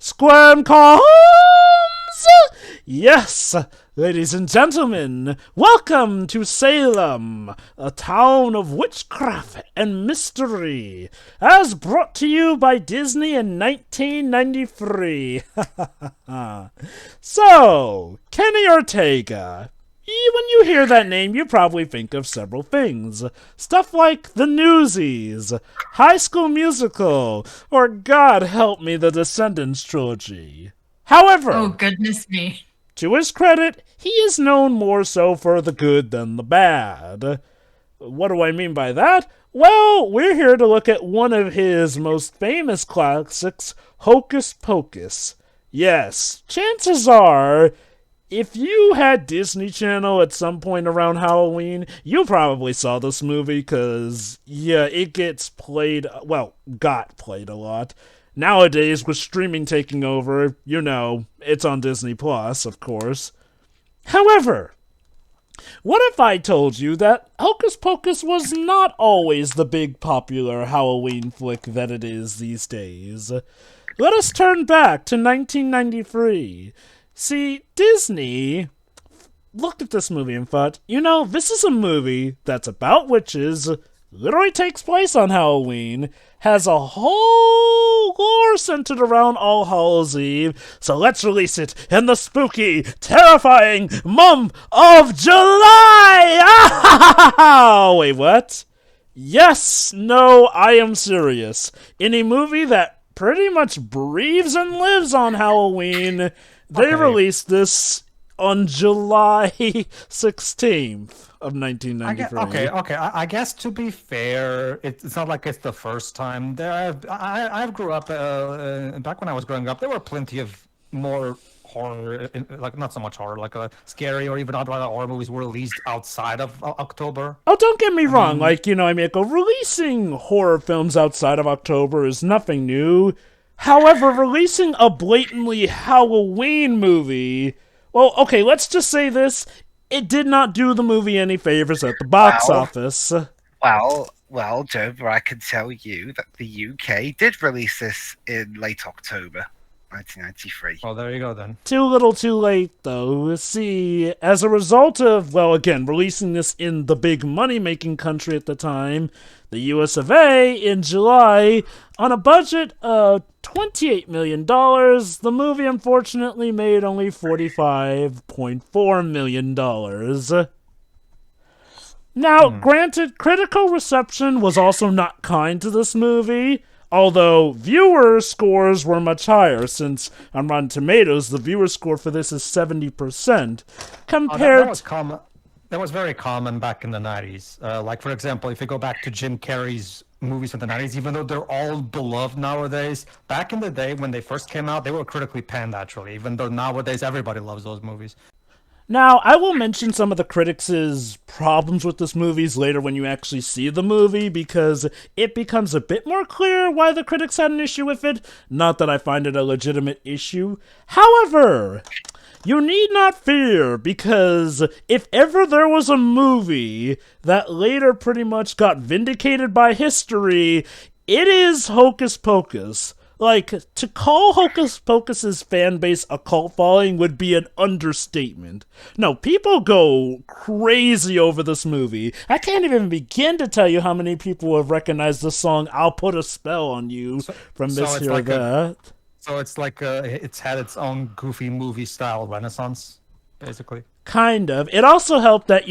Squirm comes! Yes, ladies and gentlemen, welcome to Salem, a town of witchcraft and mystery, as brought to you by Disney in 1993. So, Kenny Ortega. When you hear that name, you probably think of several things. Stuff like The Newsies, High School Musical, or God help me, the Descendants trilogy. However, Oh, goodness me. to his credit, he is known more so for the good than the bad. What do I mean by that? Well, we're here to look at one of his most famous classics, Hocus Pocus. Yes, chances are, if you had Disney Channel at some point around Halloween, you probably saw this movie because, yeah, it got played a lot. Nowadays, with streaming taking over, it's on Disney Plus, of course. However, what if I told you that Hocus Pocus was not always the big popular Halloween flick that it is these days? Let us turn back to 1993. See, Disney looked at this movie and thought, this is a movie that's about witches, literally takes place on Halloween, has a whole lore centered around All Hallows Eve, so let's release it in the spooky, terrifying month of July! Oh, wait, what? Yes, no, I am serious. In a movie that pretty much breathes and lives on Halloween, they released this on July 16th of 1993. I guess to be fair, it's not like it's the first time. I've grew up, back when I was growing up, there were plenty of more horror, like not so much horror, like scary or even other horror movies were released outside of October. Oh, don't get me wrong. Releasing horror films outside of October is nothing new. However, releasing a blatantly Halloween movie, well, okay, let's just say this. It did not do the movie any favors at the box office. Well, Joe, but I can tell you that the UK did release this in late October 1993. Well, there you go then. Too little too late, though. See, as a result of, releasing this in the big money-making country at the time, the US of A, in July, on a budget of $28 million, the movie unfortunately made only $45.4 million. Now, granted, critical reception was also not kind to this movie, although viewer scores were much higher, since on Rotten Tomatoes, the viewer score for this is 70%, compared... That was common. That was very common back in the 90s. Like, for example, if you go back to Jim Carrey's movies from the 90s, even though they're all beloved nowadays, back in the day when they first came out, they were critically panned, actually, even though nowadays everybody loves those movies. Now, I will mention some of the critics' problems with this movie later when you actually see the movie, because it becomes a bit more clear why the critics had an issue with it. Not that I find it a legitimate issue. However, you need not fear, because if ever there was a movie that later pretty much got vindicated by history, it is Hocus Pocus. Like, to call Hocus Pocus's fan base a cult following would be an understatement. No, people go crazy over this movie. I can't even begin to tell you how many people have recognized the song "I'll Put a Spell on You" from this here or that. So it's like it's had its own goofy movie style renaissance, basically. Kind of. It also helped that,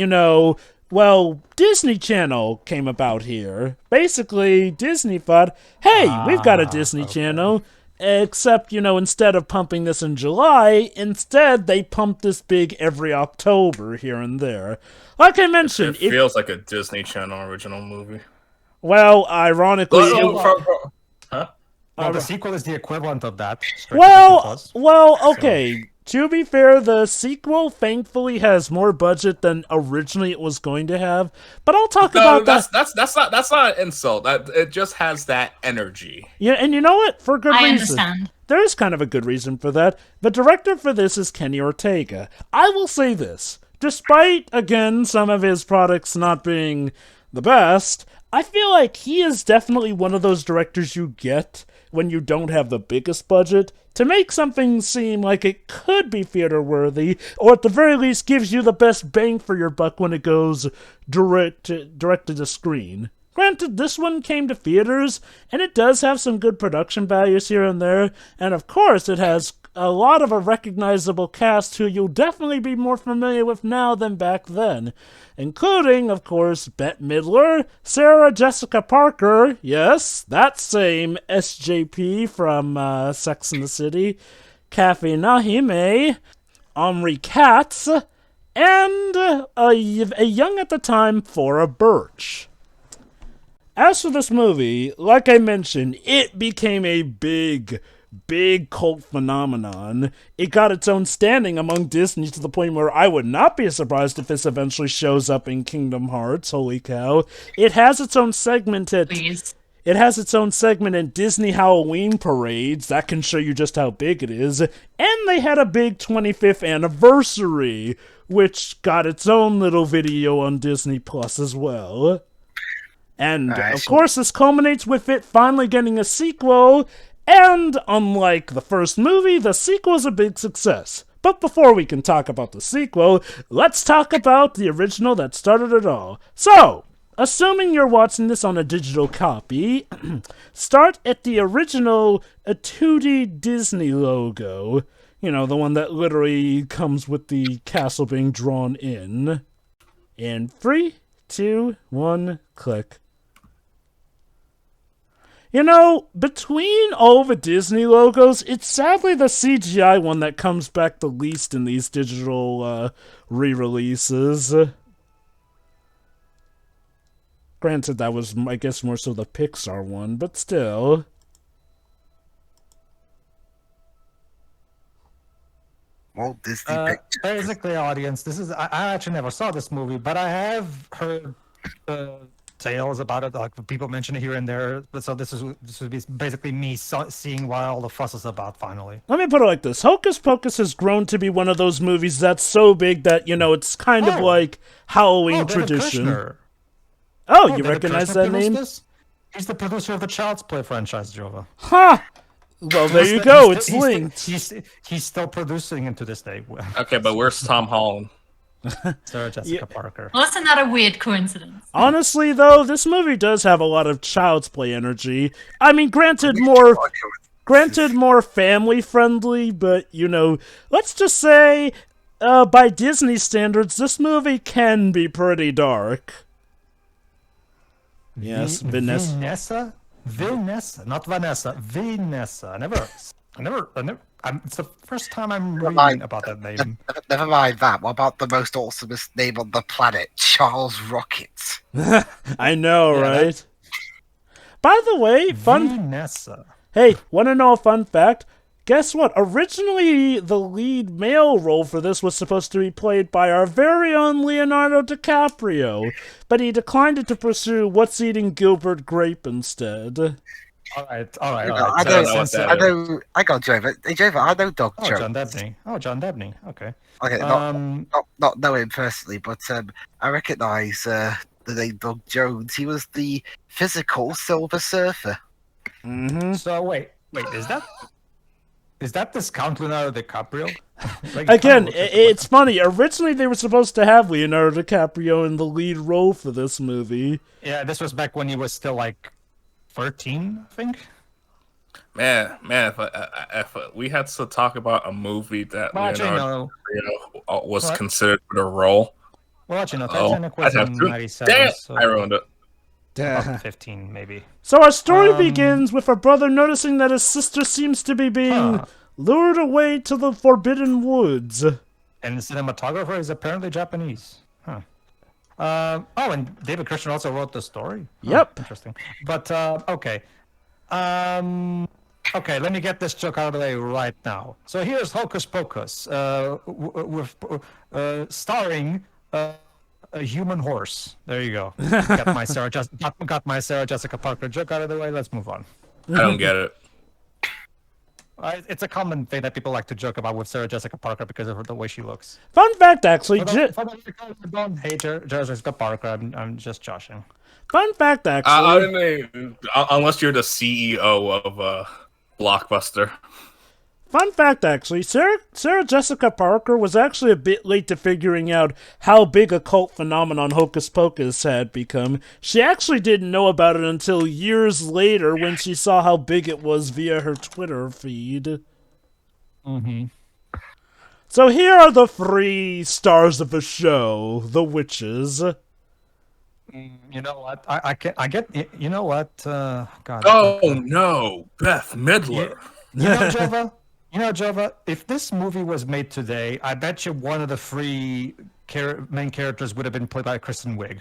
Disney Channel came about here. Basically, Disney thought, hey, we've got a Disney Channel, except, instead of pumping this in July, instead they pumped this big every October here and there. Like I mentioned... It feels like a Disney Channel original movie. Well, ironically... The sequel is the equivalent of that. Okay. To be fair, the sequel thankfully has more budget than originally it was going to have, but I'll talk about that. That's not an insult. It just has that energy. Yeah, and you know what? For good reason. I understand. There is kind of a good reason for that. The director for this is Kenny Ortega. I will say this. Despite, again, some of his products not being the best, I feel like he is definitely one of those directors you get when you don't have the biggest budget, to make something seem like it could be theater-worthy, or at the very least gives you the best bang for your buck when it goes directed to screen. Granted, this one came to theaters, and it does have some good production values here and there, and of course it has a lot of a recognizable cast who you'll definitely be more familiar with now than back then, including, of course, Bette Midler, Sarah Jessica Parker, yes, that same SJP from Sex and the City, Kathy Nahime, Omri Katz, and a young at the time Thora Birch. As for this movie, like I mentioned, it became a big cult phenomenon. It got its own standing among Disney to the point where I would not be surprised if this eventually shows up in Kingdom Hearts. Holy cow. It has its own segment at... Please. It has its own segment in Disney Halloween parades. That can show you just how big it is. And they had a big 25th anniversary, which got its own little video on Disney Plus as well. And, of course, this culminates with it finally getting a sequel, and unlike the first movie, the sequel is a big success. But before we can talk about the sequel, let's talk about the original that started it all. So, assuming you're watching this on a digital copy, start at the original 2D Disney logo. You know, the one that literally comes with the castle being drawn in. In 3, 2, 1, click. You know, between all the Disney logos, it's sadly the CGI one that comes back the least in these digital re-releases. Granted, that was, I guess, more so the Pixar one, but still. Walt Disney Pictures. Basically, audience, this is I actually never saw this movie, but I have heard tales about it. Like people mention it here and there. So this would be basically me seeing what all the fuss is about. Finally, let me put it like this: Hocus Pocus has grown to be one of those movies that's so big that it's kind of like Halloween tradition. You David recognize Kushner that name? This? He's the producer of the Child's Play franchise, Jova. Huh. Well, there you go. It's linked. He's still producing it to this day. Okay, but where's Tom Holland? Sarah Jessica Parker. Well, that's another weird coincidence. Honestly, though, this movie does have a lot of Child's Play energy. I mean, granted more family-friendly, but, let's just say, by Disney standards, this movie can be pretty dark. Yes, Vanessa, not Vanessa. Vanessa. It's the first time I'm reading about that name. Never mind that. What about the most awesomest name on the planet, Charles Rocket? I know, right? By the way, Vanessa. Hey, want to know a fun fact? Guess what? Originally, the lead male role for this was supposed to be played by our very own Leonardo DiCaprio, but he declined to pursue What's Eating Gilbert Grape instead. All right. I got Jova. Hey, Jova, I know Dog Jones. John Dabney. Okay. Okay, not know him personally, but I recognise the name Doug Jones. He was the physical Silver Surfer. Mm-hmm. So wait, is that this Count Leonardo DiCaprio? Again, it's funny. Originally, they were supposed to have Leonardo DiCaprio in the lead role for this movie. Yeah, this was back when he was still 13, I think. Man, if we had to talk about a movie that Leonardo DiCaprio was considered for the role. Well, Titanic was in 97. Damn, so I ruined it. 15, maybe. So our story begins with a brother noticing that his sister seems to be being lured away to the Forbidden Woods. And the cinematographer is apparently Japanese. And David Kushner also wrote the story. Yep. Interesting. But, okay. Okay, let me get this joke out of the way right now. So here's Hocus Pocus, starring a human horse. There you go. Got my Sarah Jessica Parker joke out of the way. Let's move on. I don't get it. It's a common thing that people like to joke about with Sarah Jessica Parker because of the way she looks. Fun fact, actually. Don't hate Jessica Parker. I'm just joshing. Fun fact, actually. Unless you're the CEO blockbuster. Fun fact, actually, Sarah Jessica Parker was actually a bit late to figuring out how big a cult phenomenon Hocus Pocus had become. She actually didn't know about it until years later when she saw how big it was via her Twitter feed. Mm-hmm. So here are the 3 stars of the show, the witches. You know what? I get. You know what? God. Oh no, Beth Midler. You know, Jova. You know, Jova. If this movie was made today, I bet you one of the 3 main characters would have been played by Kristen Wiig.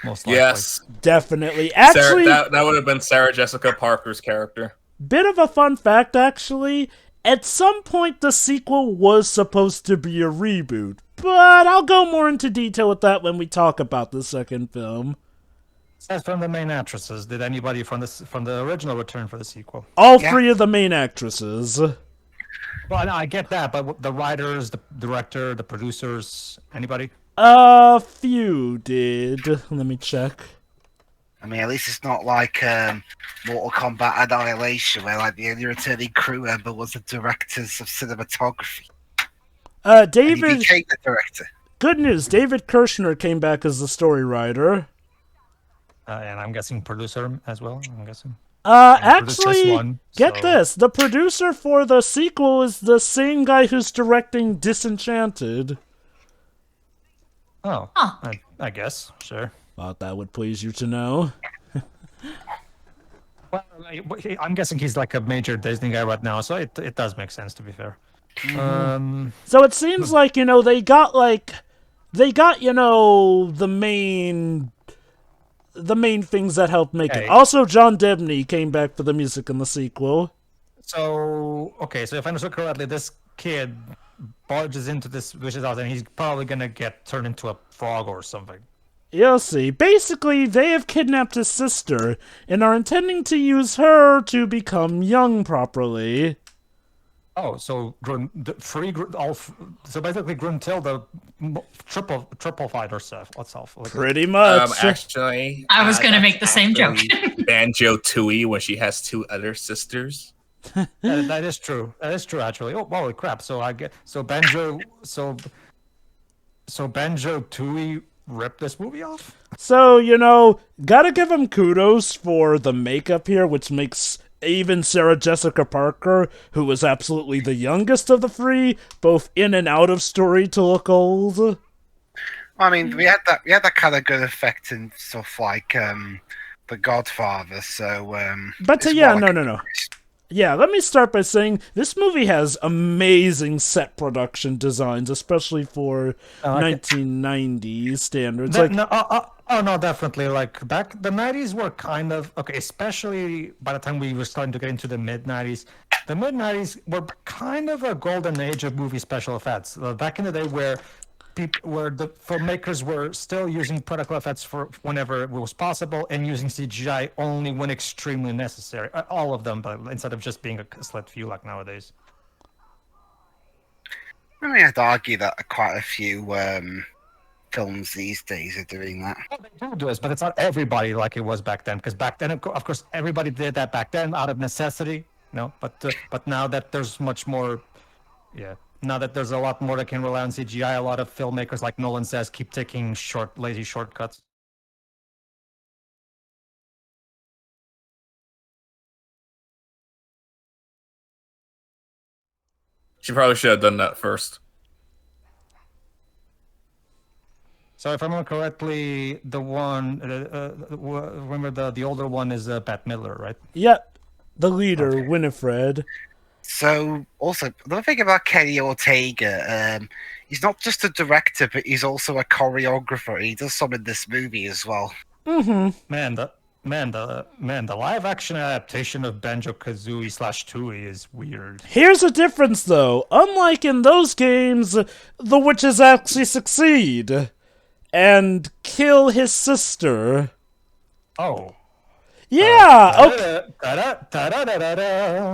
Most likely. Yes, Definitely. Actually, that would have been Sarah Jessica Parker's character. bit of a fun fact, actually. At some point, the sequel was supposed to be a reboot, but I'll go more into detail with that when we talk about the second film. Aside from the main actresses, did anybody from the original return for the sequel? All 3 of the main actresses. Well, I get that, but the writers, the director, the producers, anybody? A few did. Let me check. I mean, at least it's not like Mortal Kombat Annihilation, where like the only returning crew member was the directors of cinematography. And he David. became the director. Good news. David Kirshner came back as the story writer. And I'm guessing producer as well. I'm guessing. Actually, one, get so- this. The producer for the sequel is the same guy who's directing Disenchanted. Oh, Huh. I guess, sure. Thought that would please you to know. Well, I'm guessing he's like a major Disney guy right now, so it does make sense, to be fair. So it seems like, they got, the main things that helped make it. Hey. Also, John Debney came back for the music in the sequel. So, okay, so if I understood correctly, this kid barges into this witch's house and he's probably gonna get turned into a frog or something. You'll see. Basically, they have kidnapped his sister and are intending to use her to become young properly. Oh, so so basically Gruntilda triple-fied herself. Like, Pretty much. Actually, I was going to make the same joke. Banjo Tooie when she has 2 other sisters. that is true. That is true, actually. Oh, holy crap! So Banjo Tooie ripped this movie off. So, gotta give him kudos for the makeup here, which makes even Sarah Jessica Parker, who was absolutely the youngest of the 3, both in and out of story, to look old. I mean, we had that kind of good effect in stuff like The Godfather. So, But it's yeah, more like no. Yeah, let me start by saying this movie has amazing set production designs, especially for 1990s standards. No, definitely. Like back, the 90s were kind of okay, especially by the time we were starting to get into the mid 90s. The mid 90s were kind of a golden age of movie special effects. Back in the day, where the filmmakers were still using practical effects for whenever it was possible and using CGI only when extremely necessary. All of them, but instead of just being a select few like nowadays. I mean, I'd argue that quite a few films these days are doing that. Well, they do this, but it's not everybody like it was back then. Because back then, of course, everybody did that back then out of necessity. But now that there's much more, now that there's a lot more that can rely on CGI, a lot of filmmakers, like Nolan says, keep taking lazy shortcuts. She probably should have done that first. So if I remember correctly, the one, remember the older one is Bette Midler, right? Yep, the leader, Winifred. So, also, another thing about Kenny Ortega, he's not just a director, but he's also a choreographer. He does some in this movie as well. Mm-hmm. Man, the live-action adaptation of Banjo-Kazooie / Tooie is weird. Here's a difference, though. Unlike in those games, the witches actually succeed and kill his sister. Oh. Yeah.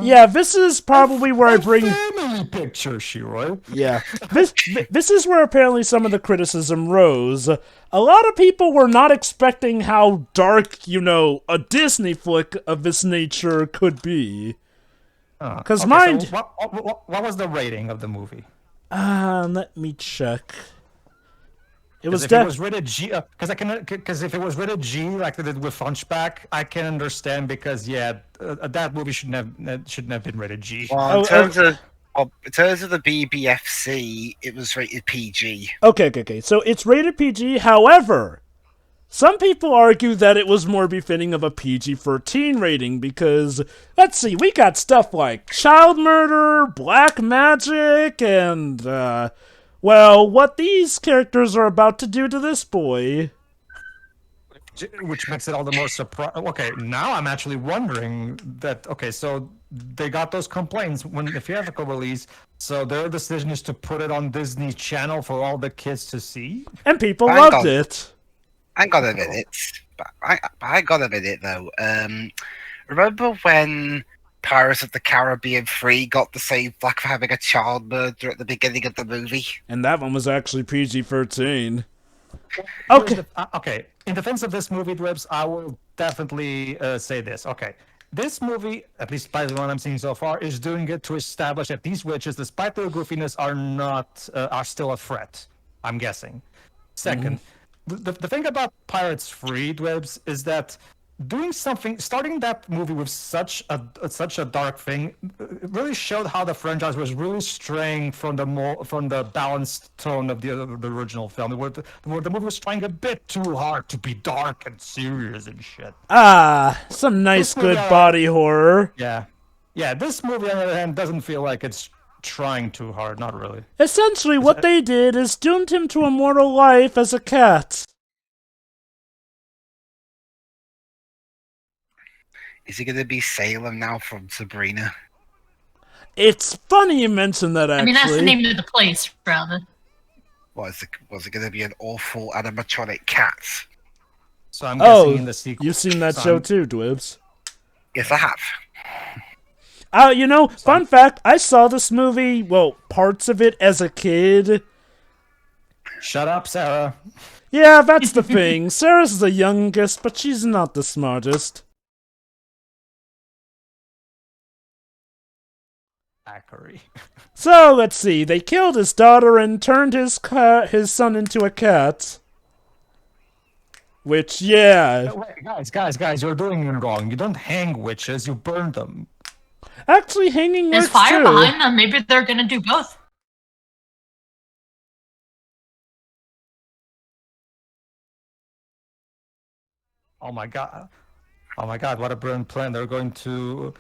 Yeah, this is probably where I bring family picture, Shiroi. Yeah. This is where apparently some of the criticism rose. A lot of people were not expecting how dark, a Disney flick of this nature could be. Because okay, mind... So what was the rating of the movie? Let me check. It was If it was rated G, because if it was rated G like they did with Hunchback, I can understand because that movie shouldn't have been rated G. Well, in terms of the BBFC, it was rated PG. Okay. So it's rated PG. However, some people argue that it was more befitting of a PG-13 rating because, let's see, we got stuff like child murder, black magic, and, well, what these characters are about to do to this boy. Which makes it all the more surprising. Okay, now I'm actually wondering that. Okay, so they got those complaints when the theatrical release. So their decision is to put it on Disney Channel for all the kids to see. And people loved it. I gotta admit it. But I gotta admit it though. Remember when Pirates of the Caribbean 3 got the same flack for having a child murder at the beginning of the movie? And that one was actually PG-13. Okay. Okay. In defense of this movie, Dwibs, I will definitely say this. Okay. This movie, at least by the one I'm seeing so far, is doing it to establish that these witches, despite their goofiness, are still a threat. I'm guessing. Second, the thing about Pirates 3, Dwibs, is that starting that movie with such a dark thing, it really showed how the franchise was really straying from the balanced tone of the original film. Where the movie was trying a bit too hard to be dark and serious and shit. Some nice good body horror. Yeah. This movie on the other hand doesn't feel like it's trying too hard. Not really. Essentially, what they did is doomed him to a mortal life as a cat. Is it going to be Salem now from Sabrina? It's funny you mention that, actually. I mean, that's the name of the place, rather. Was it going to be an awful animatronic cat? So I'm guessing in the sequel. You've seen that show too, Dwibs. Yes, I have. Fun fact, I saw this movie, well, parts of it as a kid. Shut up, Sarah. Yeah, that's the thing. Sarah's the youngest, but she's not the smartest. So, let's see. They killed his daughter and turned his son into a cat. Which, yeah. Wait, guys, you're doing it wrong. You don't hang witches, you burn them. Actually, hanging There's works fire too. behind them. Maybe they're gonna do both. Oh my god, what a brilliant plan. They're going to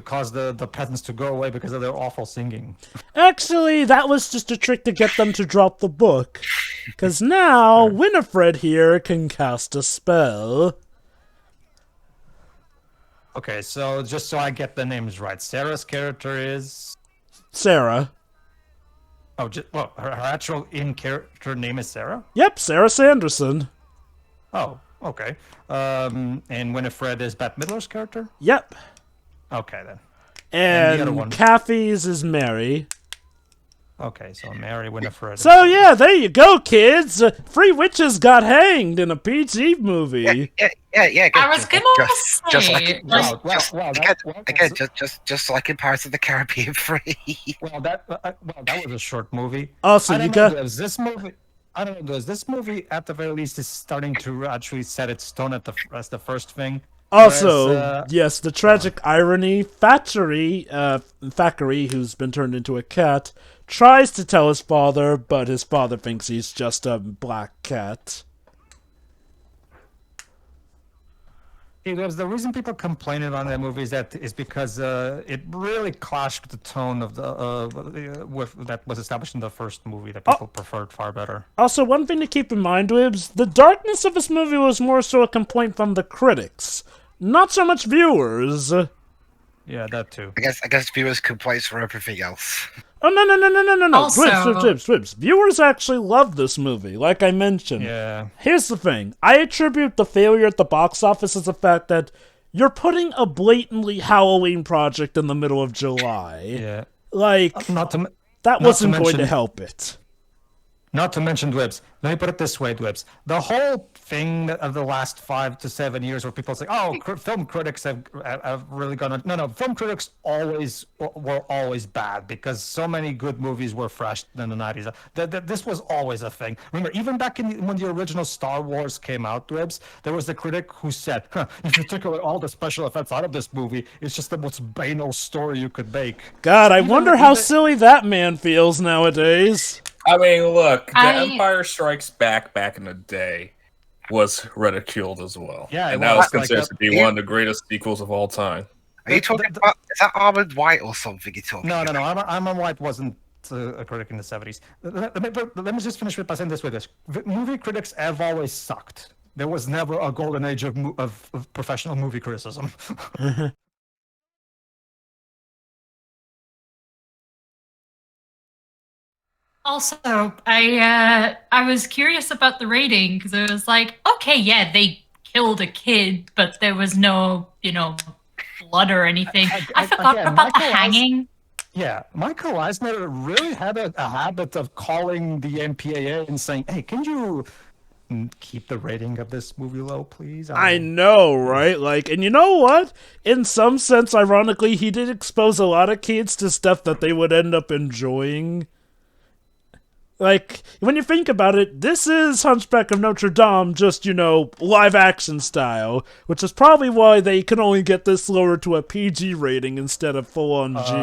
cause the peasants to go away because of their awful singing. Actually, that was just a trick to get them to drop the book. Because now, Winifred here can cast a spell. Okay, so just so I get the names right, Sarah's character is... Sarah. Oh, her actual in-character name is Sarah? Yep, Sarah Sanderson. Oh, okay. And Winifred is Bette Midler's character? Yep. Okay, then. And the other one? Kathy's is Mary. Okay, so Mary, Winifred. So yeah, there you go, kids. Three witches got hanged in a PG movie. Yeah. I was gonna say, just like just like in Pirates of the Caribbean 3. that was a short movie. Also, I don't know, does this movie at the very least is starting to actually set its tone as the first thing? Also, yes, the tragic irony, Thackeray, who's been turned into a cat, tries to tell his father, but his father thinks he's just a black cat. The reason people complain about that movie is because it really clashed with the tone of that was established in the first movie that people preferred far better. Also, one thing to keep in mind, Wibbs, the darkness of this movie was more so a complaint from the critics, not so much viewers. Yeah, that too. I guess viewers complain for everything else. Oh, no. Also... Dwibs. Viewers actually love this movie, like I mentioned. Yeah. Here's the thing. I attribute the failure at the box office as the fact that you're putting a blatantly Halloween project in the middle of July. Yeah. Like, that wasn't going to help it. Not to mention Dwebs. Let me put it this way, Dwebs. The whole thing of the last 5 to 7 years where people say, oh, film critics have really gone on. No, film critics were always bad because so many good movies were fresh in the 90s. This was always a thing. Remember, even back when the original Star Wars came out, Dwebs, there was the critic who said, if you took away all the special effects out of this movie, it's just the most banal story you could make. God, I wonder how silly that man feels nowadays. I mean, look, The Empire Strikes Back in the day was ridiculed as well. Yeah, and that was considered to be one of the greatest sequels of all time. Are you talking about, is that Armored White or something you're talking about? No, Armored White wasn't a critic in the 70s. Let me just finish by saying this way. Movie critics have always sucked. There was never a golden age of professional movie criticism. Also, I was curious about the rating because it was like, okay, yeah, they killed a kid, but there was no, blood or anything. I forgot about the hanging. Yeah, Michael Eisner really had a habit of calling the MPAA and saying, hey, can you keep the rating of this movie low, please? I know, right? And you know what? In some sense, ironically, he did expose a lot of kids to stuff that they would end up enjoying. When you think about it, this is Hunchback of Notre Dame, just, live-action style, which is probably why they can only get this lower to a PG rating instead of full-on G.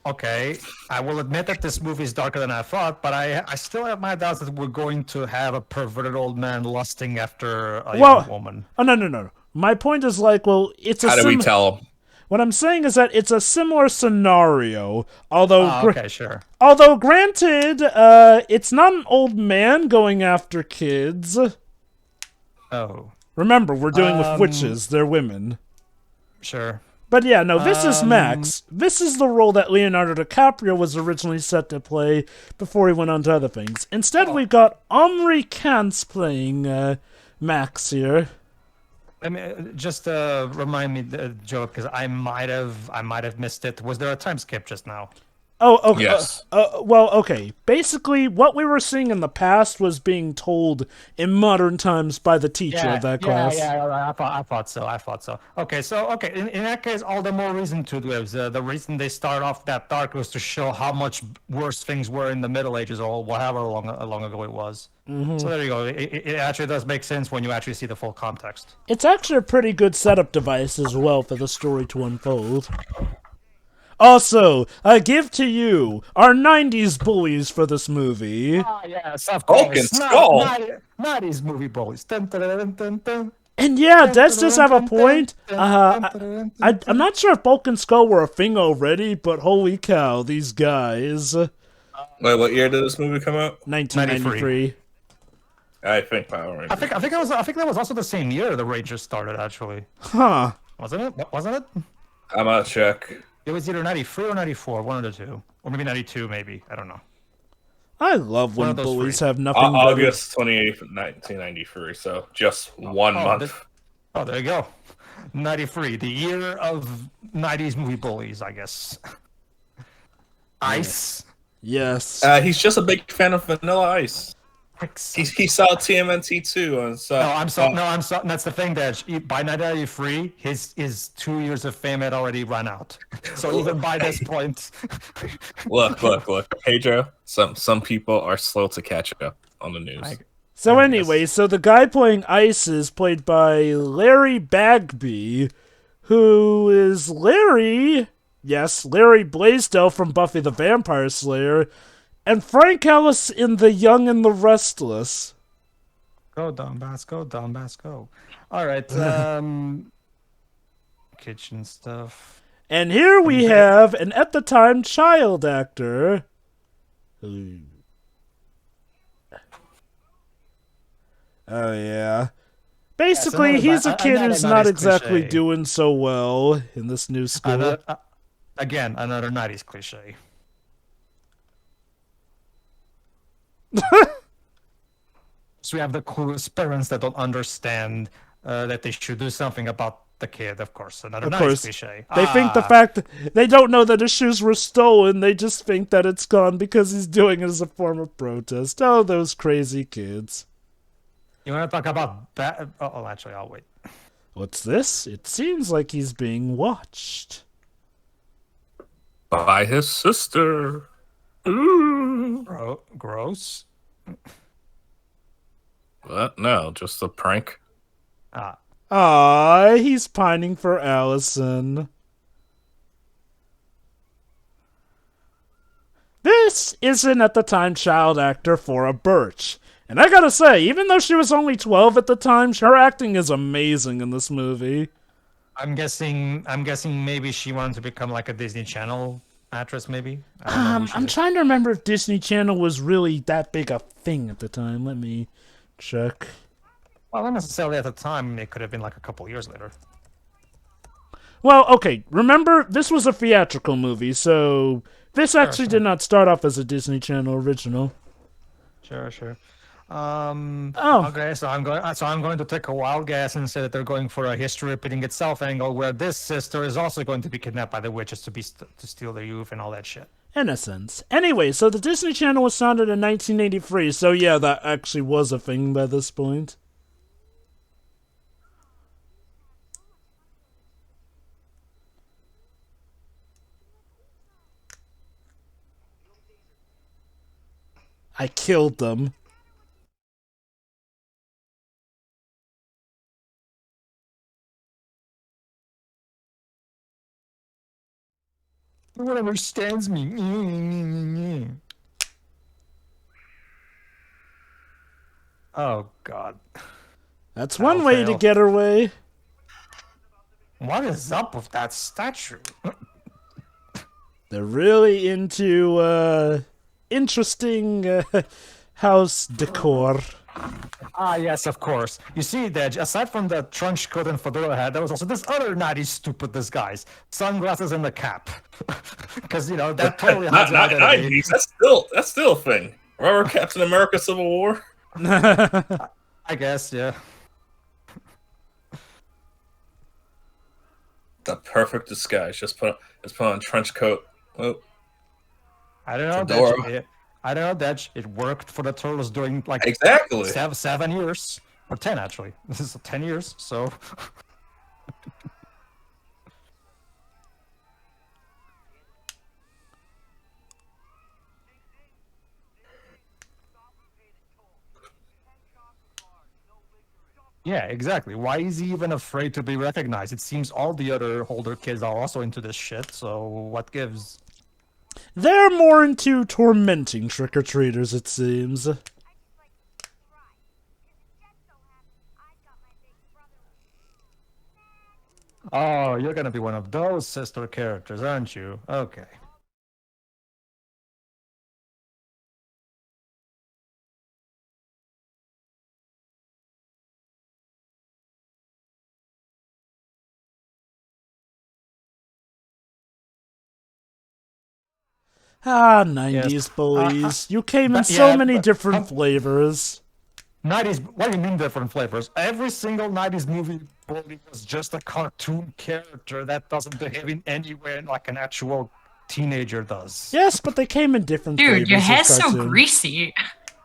Okay, I will admit that this movie is darker than I thought, but I still have my doubts that we're going to have a perverted old man lusting after a young woman. Oh, no. My point is, it's a... How do we tell him? What I'm saying is that it's a similar scenario, although okay, sure. Although granted, it's not an old man going after kids. Oh. Remember, we're dealing with witches, they're women. Sure. But yeah, no, this is Max. This is the role that Leonardo DiCaprio was originally set to play before he went on to other things. Instead, we've got Omri Kantz playing Max here. Let me just remind me, Joe, because I might have missed it. Was there a time skip just now? Oh, okay. Yes. Okay. Basically, what we were seeing in the past was being told in modern times by the teacher of that class. Yeah, I thought so. Okay, in that case, all the more reason to do it. The reason they start off that dark was to show how much worse things were in the Middle Ages or however long ago it was. Mm-hmm. So there you go. It actually does make sense when you actually see the full context. It's actually a pretty good setup device as well for the story to unfold. Also, I give to you our 90s bullies for this movie. Ah, yes, of course. Skull. 90s movie bullies. Dun, dun, dun, dun, dun. And yeah, does just have a point. I'm not sure if Bulk and Skull were a thing already, but holy cow, these guys. Wait, what year did this movie come out? 1993. I think Power Rangers. I think that was also the same year the Rangers started, actually. Huh. Wasn't it? I'm gonna check. It was either 93 or 94, one of the two. Or maybe 92, maybe. I don't know. I love when bullies have nothing August 28th, 1993, so just 1 month. There you go. 93, the year of 90s movie bullies, I guess. Ice. Yes. He's just a big fan of Vanilla Ice. He saw TMNT too, and so I'm sorry. That's the thing, Dej. By 1993, his 2 years of fame had already run out. So even by this point, look, Pedro. Some people are slow to catch up on the news. So anyway, so the guy playing Ice is played by Larry Bagby, who is Larry Blaisdell from Buffy the Vampire Slayer. And Frank Ellis in The Young and the Restless. Go, Donbass, go. All right, kitchen stuff. And here we have an at the time child actor. Oh, yeah. Basically, he's a kid who's not exactly doing so well in this new school. Again, another 90s cliche. So we have the clueless parents that don't understand that they should do something about the kid, of course. Another Of nice course. cliche. They think the fact they don't know that his shoes were stolen. They just think that it's gone because he's doing it as a form of protest. Oh, those crazy kids. You want to talk about that? Oh, actually, I'll wait. What's this? It seems like he's being watched. By his sister. Ooh. Gross. What? No, just a prank. He's pining for Allison. This isn't at the time child actor Flora Birch. And I gotta say, even though she was only 12 at the time, her acting is amazing in this movie. I'm guessing maybe she wanted to become like a Disney Channel actress, maybe. I'm trying to remember if Disney Channel was really that big a thing at the time. Let me check. Well, not necessarily at the time. It could have been like a couple years later. Well, okay, remember, this was a theatrical movie, so this actually did not start off as a Disney Channel original. Sure. Oh. Okay, so I'm going to take a wild guess and say that they're going for a history repeating itself angle, where this sister is also going to be kidnapped by the witches to steal their youth and all that shit. In a sense. Anyway, so the Disney Channel was founded in 1983, so yeah, that actually was a thing by this point. I killed them. No one understands me. Oh, God. That's one way to get her way. What is up with that statue? They're really into, interesting, house decor. Ah, yes, of course. You see, Dej, aside from the trench coat and fedora hat, there was also this other 90s stupid disguise. Sunglasses and the cap. Because, you know, that totally hides Not your identity. 90s. That's still a thing. Remember Captain America Civil War? I guess, yeah. The perfect disguise. Just put on a trench coat. Oh. I don't know, Fedora. Dej. I don't know, Dej. It worked for the Turtles during, like, Exactly. 7 years. Or 10, actually. This is 10 years, so... Yeah, exactly. Why is he even afraid to be recognized? It seems all the other older kids are also into this shit, so what gives? They're more into tormenting trick-or-treaters, it seems. Oh, you're gonna be one of those sister characters, aren't you? Okay. Ah, 90s Yes. boys. You came in so many different flavors. 90s, what do you mean different flavors? Every single 90s movie bully was just a cartoon character that doesn't behave in any way like an actual teenager does. Yes, but they came in different flavors. Dude, your hair's as so cartoon. greasy.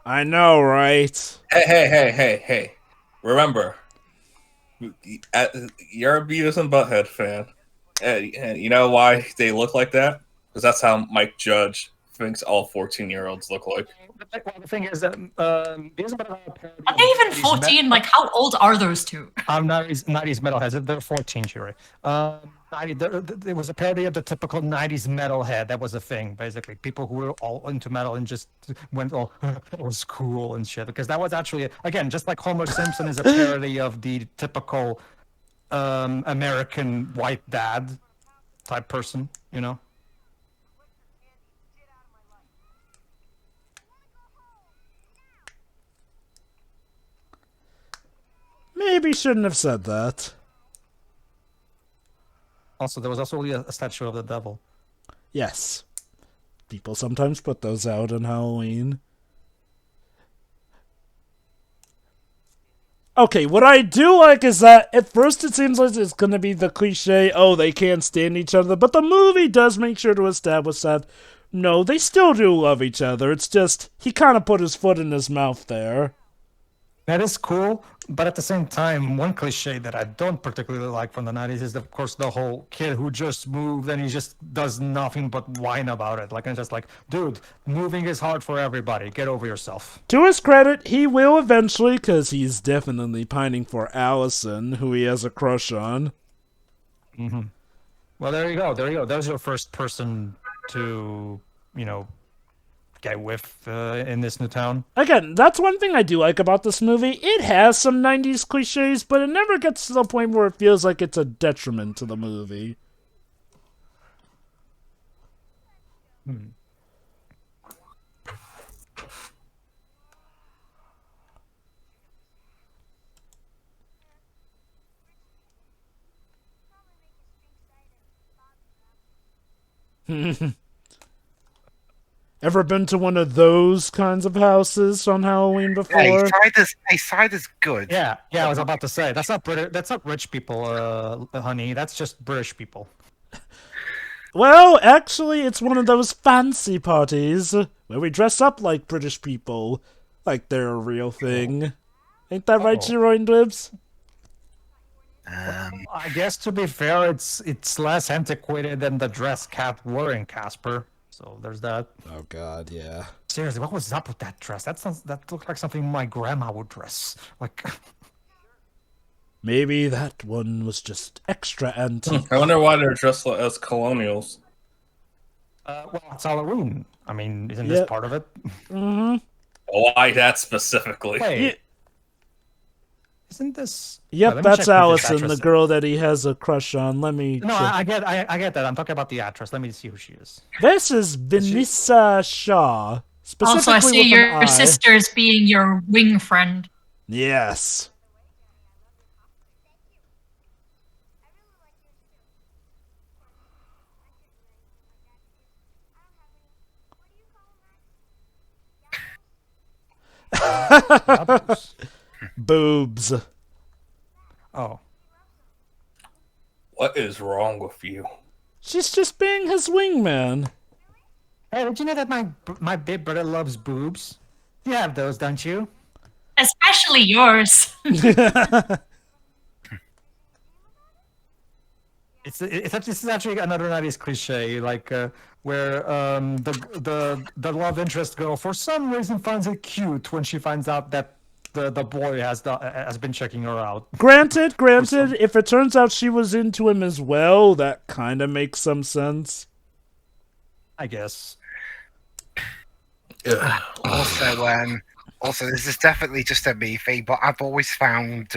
I know, right? Hey. Remember, you're a Beavis and Butthead fan. And you know why they look like that? Because that's how Mike Judge thinks all 14-year-olds look like. Well, the thing is that Beavis and Butthead are a parody Are of they even 90s 14? Like, how old are those two? 90s metalheads. They're 14, Shuri. There was a parody of the typical 90s metalhead. That was a thing, basically. People who were all into metal and just went, oh, that was cool and shit. Because that was actually, again, just like Homer Simpson is a parody of the typical American white dad type person, you know? Maybe shouldn't have said that. Also, there was also a statue of the devil. Yes. People sometimes put those out on Halloween. Okay, what I do like is that at first it seems like it's going to be the cliche, oh, they can't stand each other, but the movie does make sure to establish that, no, they still do love each other. It's just, he kind of put his foot in his mouth there. That is cool, but at the same time, one cliche that I don't particularly like from the 90s is, of course, the whole kid who just moved and he just does nothing but whine about it. Like, I'm just like, dude, moving is hard for everybody. Get over yourself. To his credit, he will eventually, because he's definitely pining for Allison, who he has a crush on. Mm-hmm. Well, there you go. There you go. That was your first person to, get with in this new town. Again, that's one thing I do like about this movie. It has some 90s cliches, but it never gets to the point where it feels like it's a detriment to the movie. Ever been to one of those kinds of houses on Halloween before? Yeah, cider's good. Yeah, I was about to say that's not British. That's not rich people, honey. That's just British people. Well, actually, it's one of those fancy parties where we dress up like British people, like they're a real thing. Ain't that right, Jeroen Dibs? I guess to be fair, it's less antiquated than the dress Cat wore in Casper. So there's that. Oh God, yeah. Seriously, what was up with that dress? That looked like something my grandma would dress. Like, maybe that one was just extra antique. I wonder why they're dressed as colonials. well, it's Halloween. I mean, isn't this part of it? Mm-hmm. Why that specifically? Wait, isn't this? Yep, that's Allison, the girl that he has a crush on. Let me. No, I get that. I'm talking about the actress. Let me see who she is. This is Vanessa Shaw. Also, I see your sister's being your wing friend. Yes. Boobs. Oh. What is wrong with you? She's just being his wingman. Hey, did you know that my big brother loves boobs? You have those, don't you? Especially yours. This is actually another 90s cliche, like where the love interest girl for some reason finds it cute when she finds out that the boy has been checking her out. Granted, if it turns out she was into him as well, that kind of makes some sense. I guess. Also, this is definitely just a me thing, but I've always found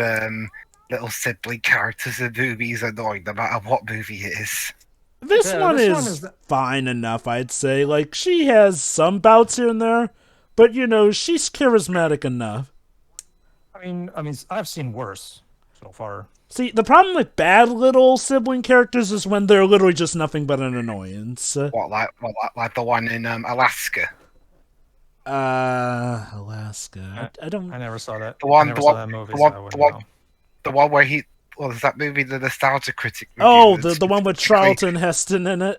little sibling characters in movies annoying, no matter what movie it is. This one is fine enough, I'd say. Like, she has some bouts here and there, but, she's charismatic enough. I mean, I've seen worse so far. See, the problem with bad little sibling characters is when they're literally just nothing but an annoyance. What, like the one in Alaska? Alaska. I don't. I never saw that. The one where he. Well, there's that movie, the Nostalgia Critic. Oh, the one with Charlton Heston in it.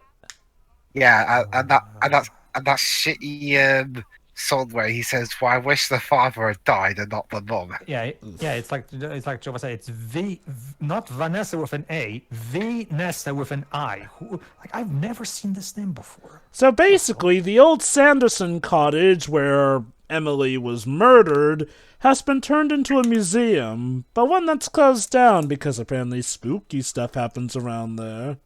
Yeah, and that shitty song where he says, "Well, I wish the father had died and not the mom." Yeah. It's like Joe was saying. It's not Vanessa with an A, Vanessa with an I. I've never seen this name before. So basically, the old Sanderson cottage where Emily was murdered has been turned into a museum, but one that's closed down because apparently spooky stuff happens around there.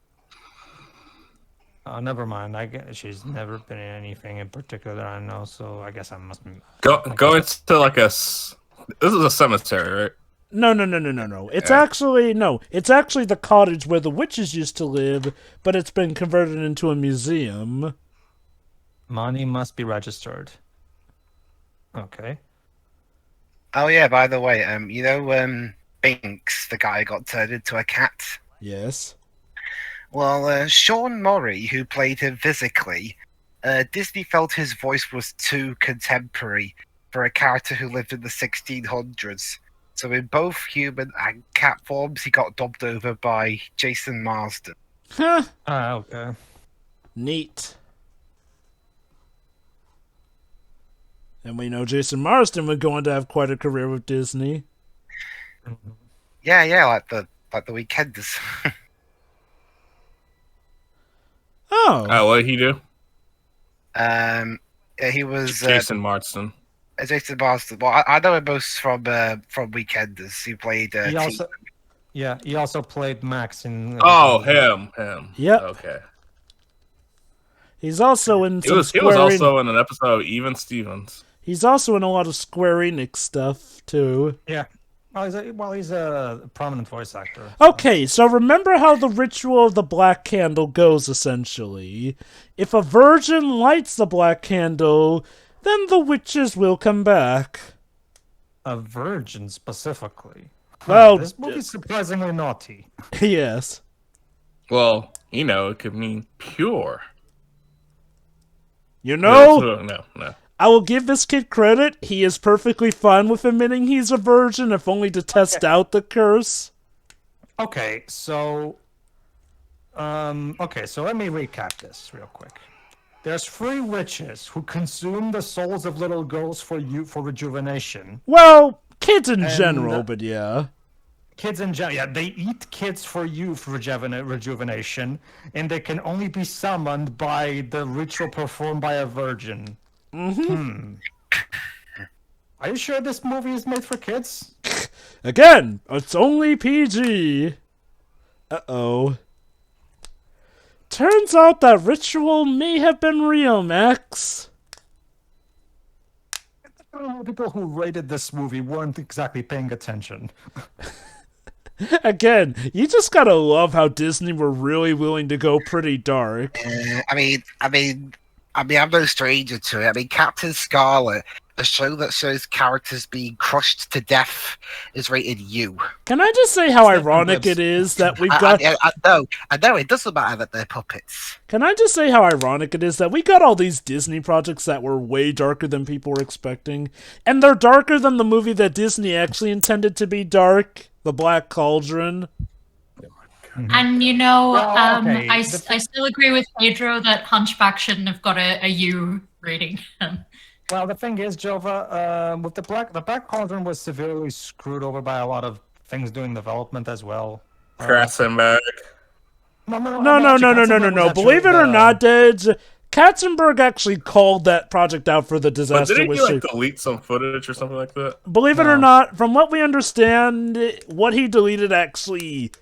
Oh, never mind. I guess she's never been in anything in particular that I know, so I guess I must be... Go into like a... This is a cemetery, right? No. It's actually the cottage where the witches used to live, but it's been converted into a museum. Money must be registered. Okay. Oh yeah, by the way, Binks, the guy who got turned into a cat? Yes. Well, Sean Murray, who played him physically, Disney felt his voice was too contemporary for a character who lived in the 1600s. So in both human and cat forms, he got dubbed over by Jason Marsden. Huh. Okay. Neat. And we know Jason Marsden was going to have quite a career with Disney. Yeah, like the Weekenders. Oh. What did he do? Yeah, he was Jason Marsden. Jason Marsden. Well, I know him most from Weekenders. He played. He also played Max in. Oh, him. Yep. Okay. He's also in He was also in an episode of Even Stevens. He's also in a lot of Square Enix stuff too. Yeah. Well, he's a prominent voice actor. Okay, so remember how the ritual of the black candle goes, essentially. If a virgin lights the black candle, then the witches will come back. A virgin, specifically. Well, this movie's surprisingly naughty. Yes. Well, it could mean pure. No. No. I will give this kid credit. He is perfectly fine with admitting he's a virgin, if only to test out the curse. Okay, so let me recap this real quick. There's 3 witches who consume the souls of little girls for rejuvenation. Well, kids in general, but yeah. Kids in general, yeah, they eat kids for youth rejuvenation, and they can only be summoned by the ritual performed by a virgin. Mm-hmm. Are you sure this movie is made for kids? Again, it's only PG. Uh-oh. Turns out that ritual may have been real, Max. People who rated this movie weren't exactly paying attention. Again, you just gotta love how Disney were really willing to go pretty dark. I mean, I'm no stranger to it. I mean, Captain Scarlet, a show that shows characters being crushed to death, is rated U. Can I just say how ironic it is that we've got... I know, it doesn't matter that they're puppets. Can I just say how ironic it is that we got all these Disney projects that were way darker than people were expecting, and they're darker than the movie that Disney actually intended to be dark, The Black Cauldron. And I still agree with Pedro that Hunchback shouldn't have got a U rating. Well, the thing is, Jova, with the Black Cauldron was severely screwed over by a lot of things during development as well. Krassenberg. No. Believe it or not, Dej, Katzenberg actually called that project out for the disaster. But didn't he delete some footage or something like that? Believe it or not, from what we understand, what he deleted actually,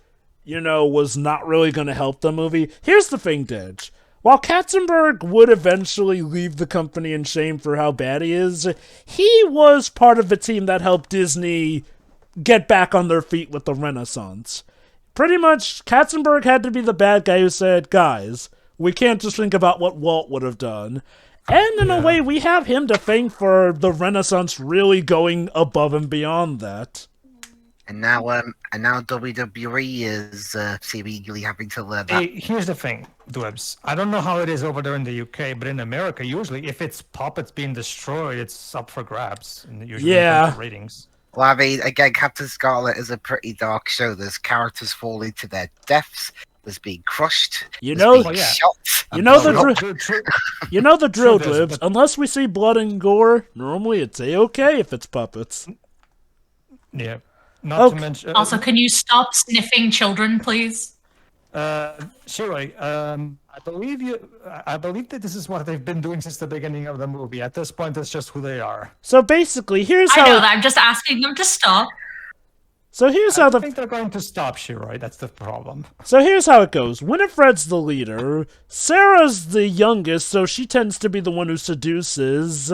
was not really going to help the movie. Here's the thing, Dej. While Katzenberg would eventually leave the company in shame for how bad he is, he was part of the team that helped Disney get back on their feet with the Renaissance. Pretty much, Katzenberg had to be the bad guy who said, guys, we can't just think about what Walt would have done. And in a way, we have him to thank for the Renaissance really going above and beyond that. And now WWE is seemingly having to learn that. Hey, here's the thing, Dwebs. I don't know how it is over there in the UK, but in America, usually if it's puppets being destroyed, it's up for grabs. Usually in ratings. Well, I mean, again, Captain Scarlet is a pretty dark show. There's characters falling to their deaths. There's being crushed. Shot. You know the drill, Dwebs. Unless we see blood and gore, normally it's a-okay if it's puppets. Yeah. Not to mention. Also, can you stop sniffing children, please? Shiroi, I believe that this is what they've been doing since the beginning of the movie. At this point, it's just who they are. So basically, here's how... I know that. I'm just asking them to stop. So here's how I think they're going to stop, Shiroi. That's the problem. So here's how it goes. Winifred's the leader. Sarah's the youngest, so she tends to be the one who seduces.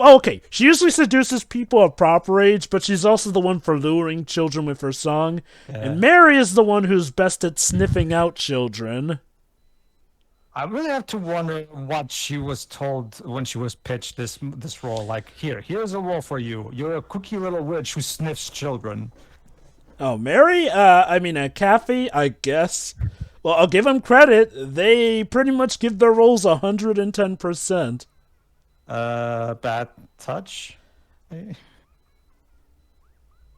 Okay, she usually seduces people of proper age, but she's also the one for luring children with her song. Yeah. And Mary is the one who's best at sniffing out children. I really have to wonder what she was told when she was pitched this role. Like, here's a role for you. You're a kooky little witch who sniffs children. Oh, Mary? Kathy, I guess. Well, I'll give them credit. They pretty much give their roles 110%. Bad touch?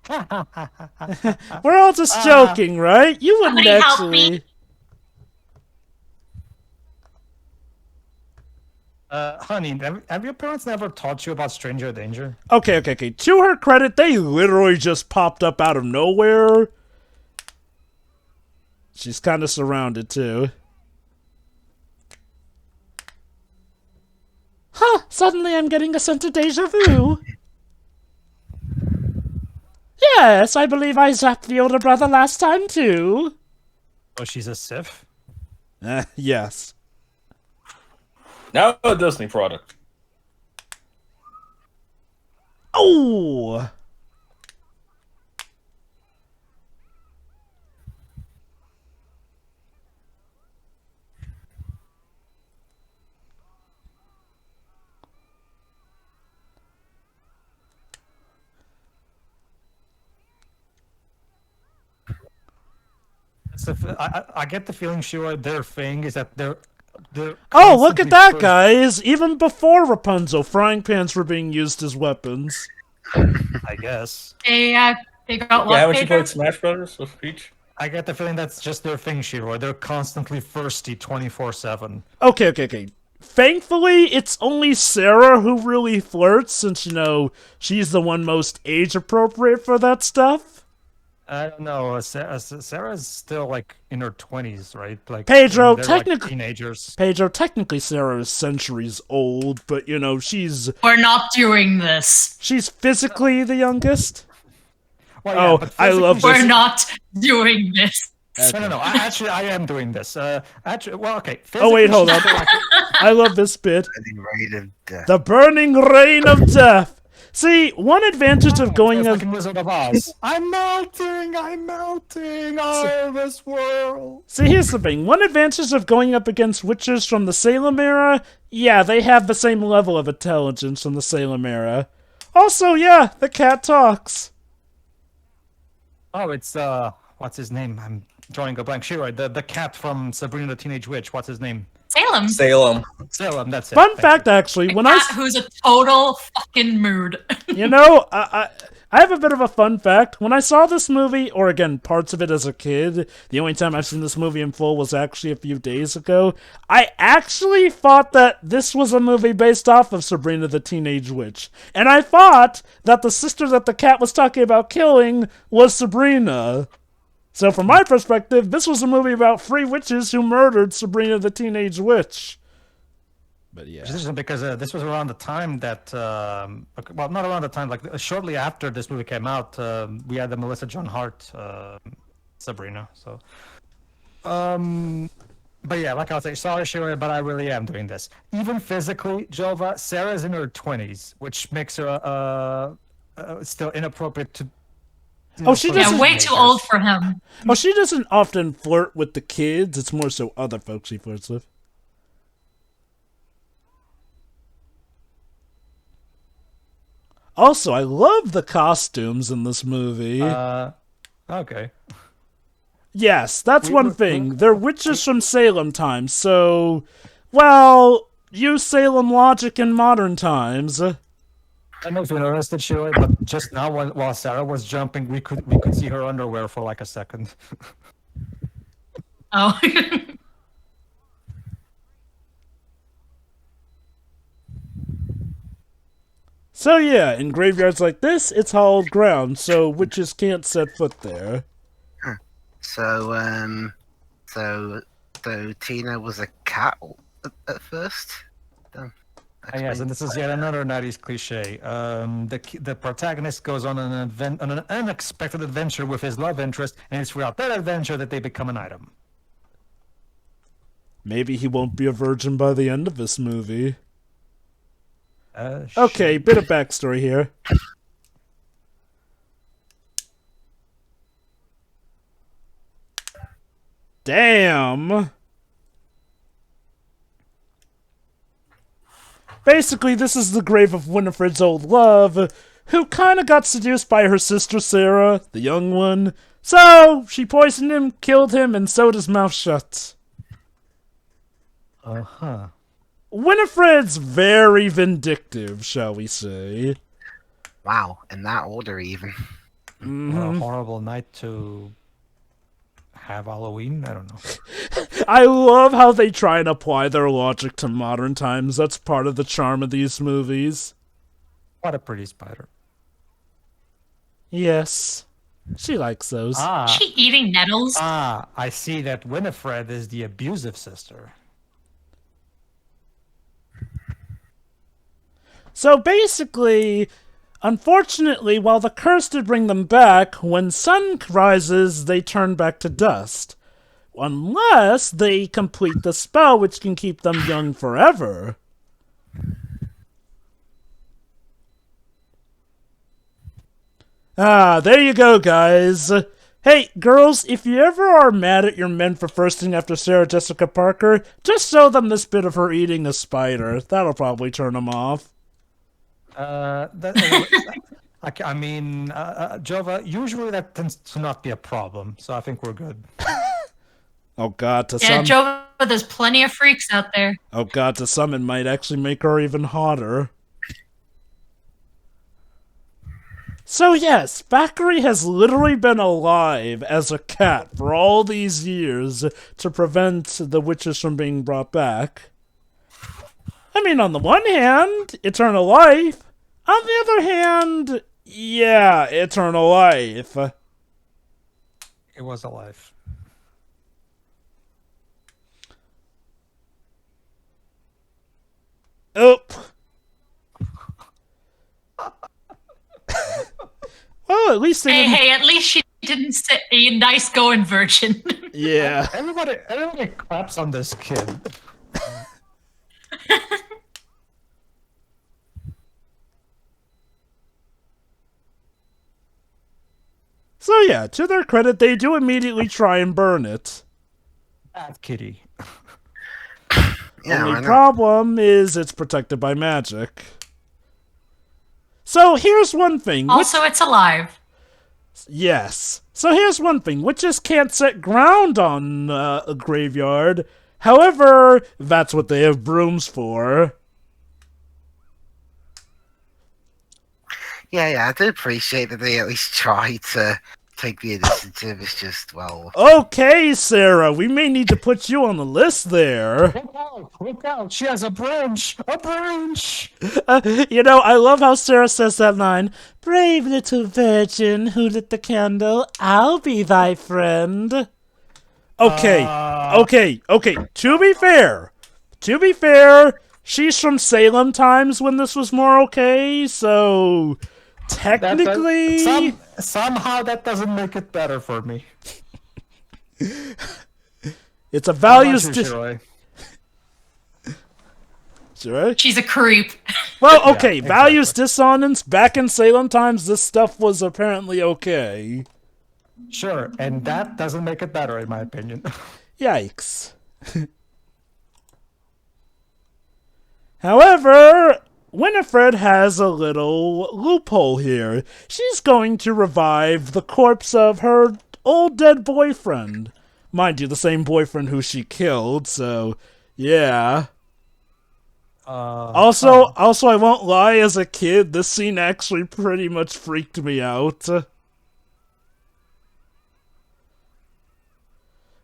We're all just joking, right? You wouldn't Somebody help actually. me. Honey, have your parents never taught you about stranger danger? Okay. To her credit, they literally just popped up out of nowhere. She's kind of surrounded, too. Huh, suddenly I'm getting a sense of deja vu. Yes, I believe I zapped the older brother last time, too. Oh, she's a Sith? Yes. Now a Disney product. Oh! I get the feeling, sure, their thing is that they're Oh, look at constantly that, pushed- guys! Even before Rapunzel, frying pans were being used as weapons. I guess. They got what, Haven't you Pedro? played Smash Brothers with Peach? I get the feeling that's just their thing, Shiro. They're constantly thirsty 24/7. Okay. Thankfully, it's only Sarah who really flirts, since, you know, she's the one most age-appropriate for that stuff. I don't know. Sarah's still like in her 20s, right? Like Pedro, they're, technically- like, teenagers. Pedro, technically Sarah is centuries old, but, you know, she's We're not doing this. physically the youngest. Well, Oh, but I love physically- this. We're not doing this. No. I am doing this. Actually, well, okay. Oh, wait, physically, hold she's on. still, like, I love this bit. Burning rain of death. The burning rain of death. See, one advantage of going it's up... like in Wizard of Oz. I'm melting. Oh, this world. See, here's the thing. One advantage of going up against witches from the Salem era, yeah, they have the same level of intelligence from the Salem era. Also, yeah, the cat talks. Oh, it's what's his name? I'm drawing a blank. Shiro, the cat from Sabrina the Teenage Witch. What's his name? Salem. Salem. Salem. That's it. Fun Thank fact, you. actually, A when cat who's a total fucking mood. You know, I have a bit of a fun fact. When I saw this movie, or again, parts of it as a kid, the only time I've seen this movie in full was actually a few days ago, I actually thought that this was a movie based off of Sabrina the Teenage Witch. And I thought that the sister that the cat was talking about killing was Sabrina. So from my perspective, this was a movie about 3 witches who murdered Sabrina the Teenage Witch. But yeah. Which is interesting because this was around the time that, well, not around the time, like shortly after this movie came out, we had the Melissa Joan Hart Sabrina. So, but yeah, like I was saying, sorry, Shiro, but I really am doing this. Even physically, Jova, Sarah's in her 20s, which makes her still inappropriate to. Oh, she for doesn't- Yeah, way too old for him. Oh, she doesn't often flirt with the kids. It's more so other folks she flirts with. Also, I love the costumes in this movie. Okay. Yes, that's one thing. They're witches from Salem times, so, well, use Salem logic in modern times. I don't know if you noticed it, Shiro, but just now while Sarah was jumping, we could see her underwear for like a second. Oh. So yeah, in graveyards like this, it's hollowed ground, so witches can't set foot there. So, so Tina was a cat at first. Yes, and this is yet another 90s cliche. The protagonist goes on an unexpected adventure with his love interest, and it's throughout that adventure that they become an item. Maybe he won't be a virgin by the end of this movie. Okay, bit of backstory here. Damn! Basically, this is the grave of Winifred's old love, who kinda got seduced by her sister Sarah, the young one. So, she poisoned him, killed him, and sewed his mouth shut. Uh-huh. Winifred's very vindictive, shall we say. Wow, in that order even. What a horrible night to have Halloween. I don't know. I love how they try and apply their logic to modern times. That's part of the charm of these movies. What a pretty spider. Yes. She likes those. Is she eating nettles? I see that Winifred is the abusive sister. So basically, unfortunately, while the curse did bring them back, when sun rises, they turn back to dust. Unless they complete the spell, which can keep them young forever. There you go, guys. Hey, girls, if you ever are mad at your men for thirsting after Sarah Jessica Parker, just show them this bit of her eating a spider. That'll probably turn them off. I mean, Jova, usually that tends to not be a problem, so I think we're good. Oh god, to Yeah, some... Jova, there's plenty of freaks out there. Oh god, to some it might actually make her even hotter. So yes, Thackeray has literally been alive as a cat for all these years to prevent the witches from being brought back. I mean, on the one hand, eternal life. On the other hand, yeah, eternal life. It was a life. Oop. Well, at least they didn't... Hey, at least she didn't say a nice going virgin. Yeah. Everybody claps on this kid. So yeah, to their credit, they do immediately try and burn it. Bad kitty. Yeah, Only problem is it's protected by magic. So here's one thing. Also, it's alive. Yes. So here's one thing. Witches can't set ground on a graveyard. However, that's what they have brooms for. Yeah, I do appreciate that they at least try to take the initiative. It's just, well... Okay, Sarah, we may need to put you on the list there. Look out, she has a branch! A branch! You know, I love how Sarah says that line. Brave little virgin who lit the candle, I'll be thy friend. Okay. To be fair, she's from Salem times when this was more okay, so technically... Somehow that doesn't make it better for me. It's a values... Sure. She's a creep. Well, okay, Yeah, values dissonance. Back in Salem times, this stuff was apparently okay. Sure, and that doesn't make it better, in my opinion. Yikes. However, Winifred has a little loophole here. She's going to revive the corpse of her old dead boyfriend. Mind you, the same boyfriend who she killed, so yeah. Also, I won't lie, as a kid, this scene actually pretty much freaked me out.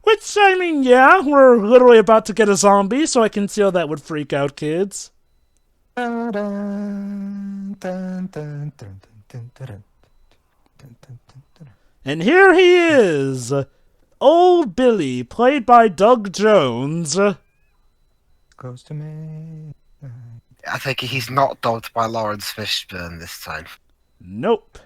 Which, I mean, yeah, we're literally about to get a zombie, so I can see how that would freak out kids. And here he is! Old Billy, played by Doug Jones. Close to me. I think he's not dubbed by Lawrence Fishburne this time. Nope.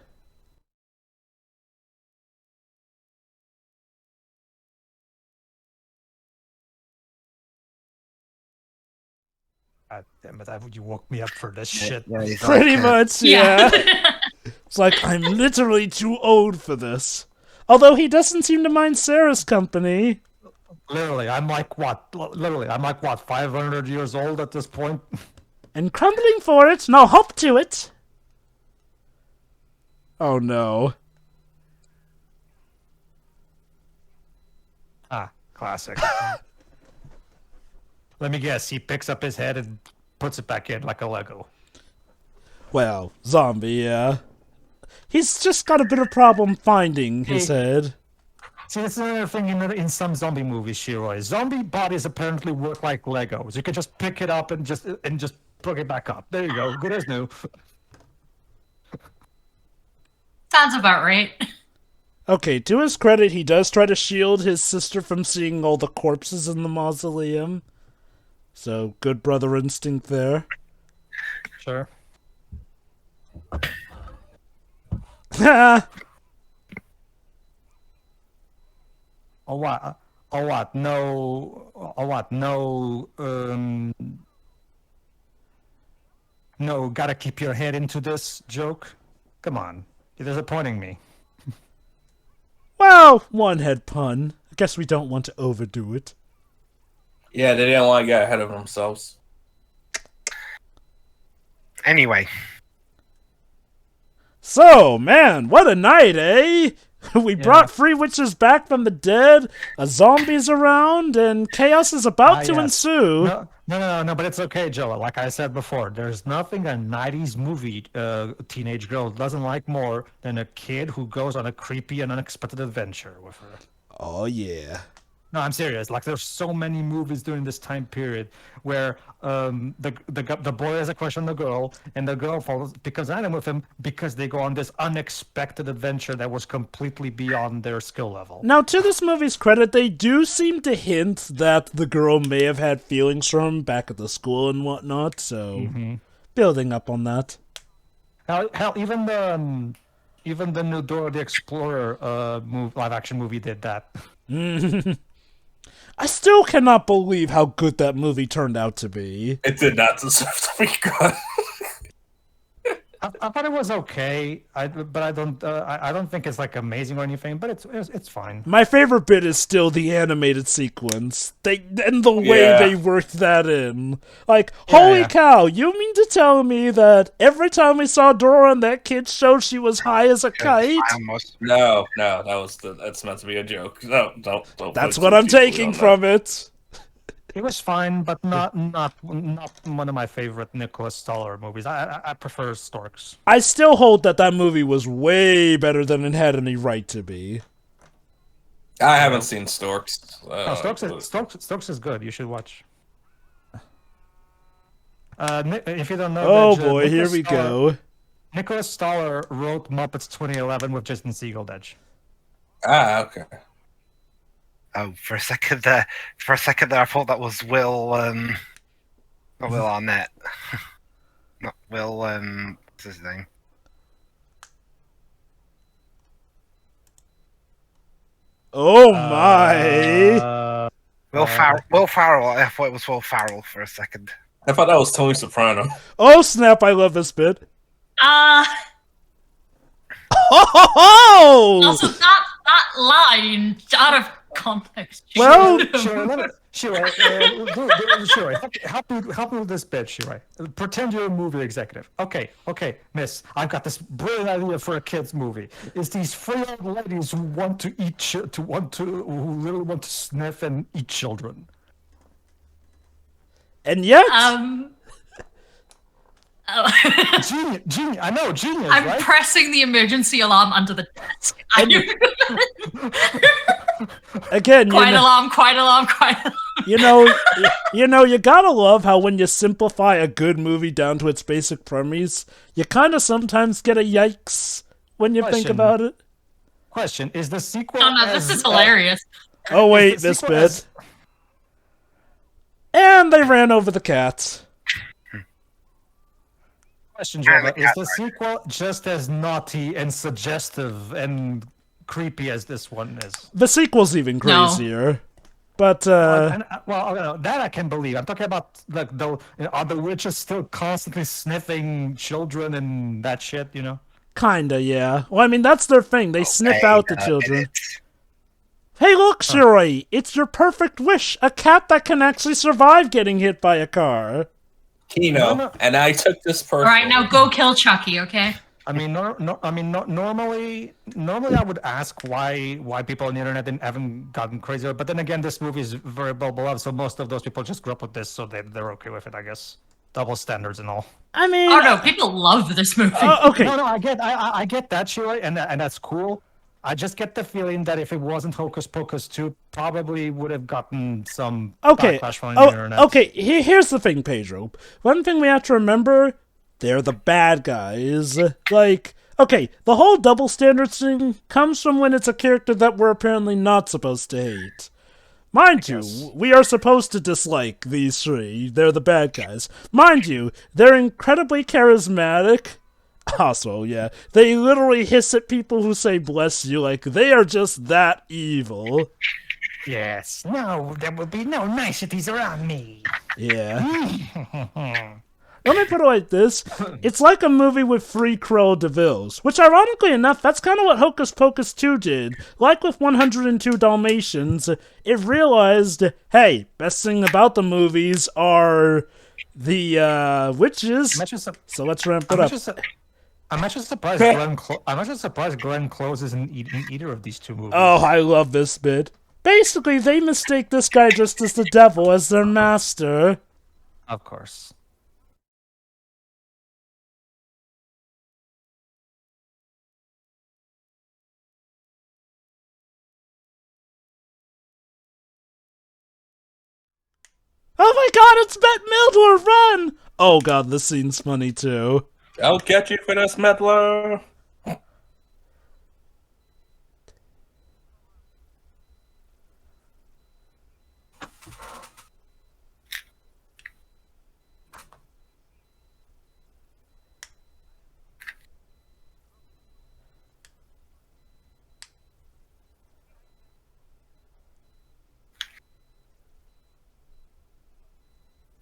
God damn it, you woke me up for this shit. Yeah, he's Pretty like, much, yeah. It's like, I'm literally too old for this. Although he doesn't seem to mind Sarah's company. Literally, I'm like, what? 500 years old at this point? And crumbling for it, no hop to it. Oh no. Classic. Let me guess, he picks up his head and puts it back in like a Lego. Well, zombie, yeah. he's just got a bit of problem finding his head. See, that's another thing in some zombie movies, Shiroi. Zombie bodies apparently work like Legos. You can just pick it up and just plug it back up. There you go. Good as new. Sounds about right. Okay, to his credit, he does try to shield his sister from seeing all the corpses in the mausoleum. So, good brother instinct there. Sure. Oh what? Oh what? No. Oh what? No. No. Gotta keep your head into this joke. Come on, you're disappointing me. Well, one head pun. I guess we don't want to overdo it. Yeah, they didn't want to get ahead of themselves. Anyway. So, man, what a night, eh? We brought 3 witches back from the dead, a zombie's around, and chaos is about to ensue. No, but it's okay, Joe. Like I said before, there's nothing a 90s movie teenage girl doesn't like more than a kid who goes on a creepy and unexpected adventure with her. Oh, yeah. No, I'm serious. Like, there's so many movies during this time period where the boy has a crush on the girl, and the girl becomes enamored with him because they go on this unexpected adventure that was completely beyond their skill level. Now, to this movie's credit, they do seem to hint that the girl may have had feelings for him back at the school and whatnot, so building up on that. Hell, even the new Dora the Explorer live-action movie did that. I still cannot believe how good that movie turned out to be. It did not deserve to be good. I thought it was okay, but I don't think it's like amazing or anything. But it's fine. My favorite bit is still the animated sequence. And the way they worked that in. Like, holy cow! You mean to tell me that every time we saw Dora on that kid's show, she was high as a kite? No, that's meant to be a joke. No, don't. That's what I'm taking from it. It was fine, but not one of my favorite Nicholas Stoller movies. I prefer Storks. I still hold that movie was way better than it had any right to be. I haven't seen Storks. Storks is good. You should watch. If you don't know, oh boy, here we go. Nicholas Stoller wrote Muppets 2011 with Jason Segel. Dej. Ah, okay. Oh, for a second there, I thought that was Will, not Will Arnett. Not Will, what's his name? Oh my! Will Farrell. I thought it was Will Farrell for a second. I thought that was Tony Soprano. Oh snap! I love this bit. Also, that line out of context. Well, Shiroi, help me with this bit, Shiroi. Pretend you're a movie executive. Okay, miss, I've got this brilliant idea for a kids movie. It's these 3 old ladies who want to eat, who literally want to sniff and eat children. And yet, genius! I know, genius. I'm right? pressing the emergency alarm under the desk. Again, quiet alarm. You gotta love how when you simplify a good movie down to its basic premise, you kind of sometimes get a yikes when you think about it. Question: is the sequel? Oh no, this is hilarious. Oh wait, this bit. And they ran over the cats. Question, Java, is the sequel just as naughty and suggestive and creepy as this one is? The sequel's even crazier. No. But, that I can believe. I'm talking about, like, are the witches still constantly sniffing children and that shit, you know? Kinda, yeah. Well, I mean, that's their thing. They sniff out the children. Hey, look, Shiroi! It's your perfect wish! A cat that can actually survive getting hit by a car. Kino, and I took this personally. All right, now go kill Chucky, okay? I mean, normally I would ask why people on the internet haven't gotten crazier, but then again, this movie is very well beloved, so most of those people just grew up with this, so they're okay with it, I guess. double standards and all. I mean, Oh no, people love this movie. okay. No, I get that, Shirley, and that's cool. I just get the feeling that if it wasn't Hocus Pocus 2, probably would have gotten some backlash from the internet. Okay, here's the thing, Pedro. One thing we have to remember, they're the bad guys. Like, okay, the whole double standards thing comes from when it's a character that we're apparently not supposed to hate. Mind you, we are supposed to dislike these three. They're the bad guys. Mind you, they're incredibly charismatic. Also, yeah, they literally hiss at people who say bless you, like they are just that evil. Yes. No, there will be no niceties around me. Yeah. Let me put it like this. It's like a movie with 3 Cruella de Vils, which ironically enough, that's kind of what Hocus Pocus 2 did. Like with 102 Dalmatians, it realized, hey, best thing about the movies are the witches, so let's ramp it up. I'm actually surprised Glenn Close isn't in either of these two movies. Oh, I love this bit. Basically, they mistake this guy just as the devil as their master. Of course. Oh my god, it's Bette Midler, run! Oh god, this scene's funny too. I'll get you for this, Midler.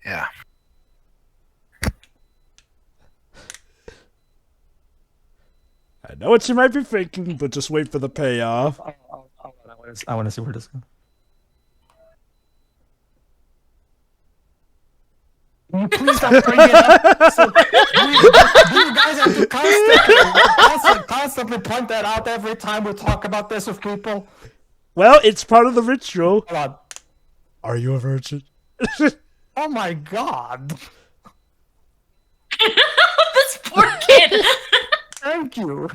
Yeah. I know what you might be thinking, but just wait for the payoff. I want to see where this goes. Please stop bringing it up. So, you guys have to constantly point that out every time we talk about this with people. Well, it's part of the ritual. Hold on. Are you a virgin? Oh my god. This poor kid. Thank you.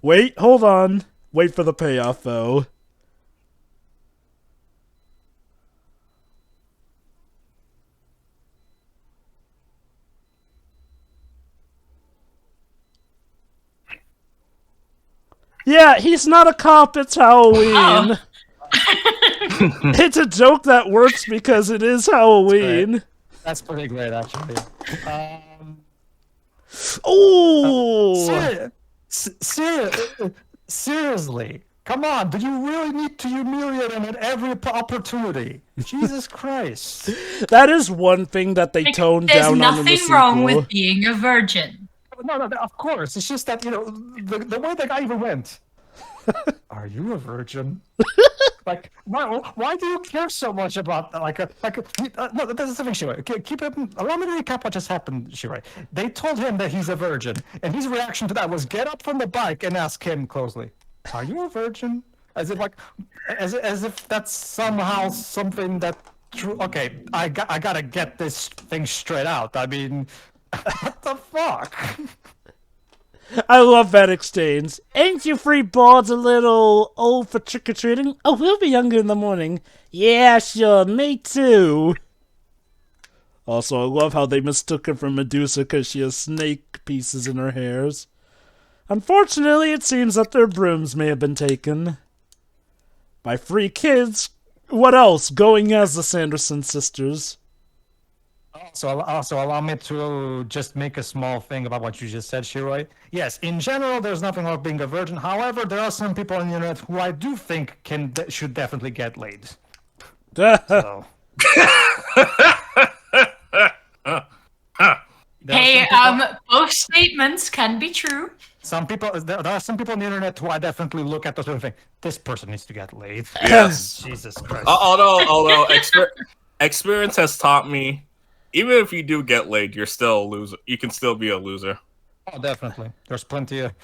Wait, hold on. Wait for the payoff, though. Yeah, he's not a cop, it's Halloween. Oh. It's a joke that works because it is Halloween. That's pretty great, actually. Oh! Seriously. Come on, do you really need to humiliate him at every opportunity? Jesus Christ. That is one thing that they toned down on in the There's sequel. nothing wrong with being a virgin. No, of course. It's just that, the way the guy even went. Are you a virgin? Like, why do you care so much about that? No, that's the thing, Shirai. Allow me to recap what just happened, Shirai. They told him that he's a virgin, and his reaction to that was get up from the bike and ask him closely, "Are you a virgin?" As if that's somehow something that. Okay, I gotta get this thing straight out. I mean, what the fuck? I love that exchange. Ain't you free balls a little old for trick-or-treating? Oh, we'll be younger in the morning. Yeah, sure, me too. Also, I love how they mistook her for Medusa because she has snake pieces in her hairs. Unfortunately, it seems that their brooms may have been taken. By 3 kids. What else? Going as the Sanderson sisters. So allow me to just make a small thing about what you just said, Shiroi. Yes, in general, there's nothing wrong with being a virgin. However, there are some people on the internet who I do think should definitely get laid. So. Hey, both statements can be true. There are some people on the internet who I definitely look at those and think, this person needs to get laid. Yes. Jesus Christ. Although experience has taught me, even if you do get laid, you're still a loser. You can still be a loser. Oh, definitely. There's plenty of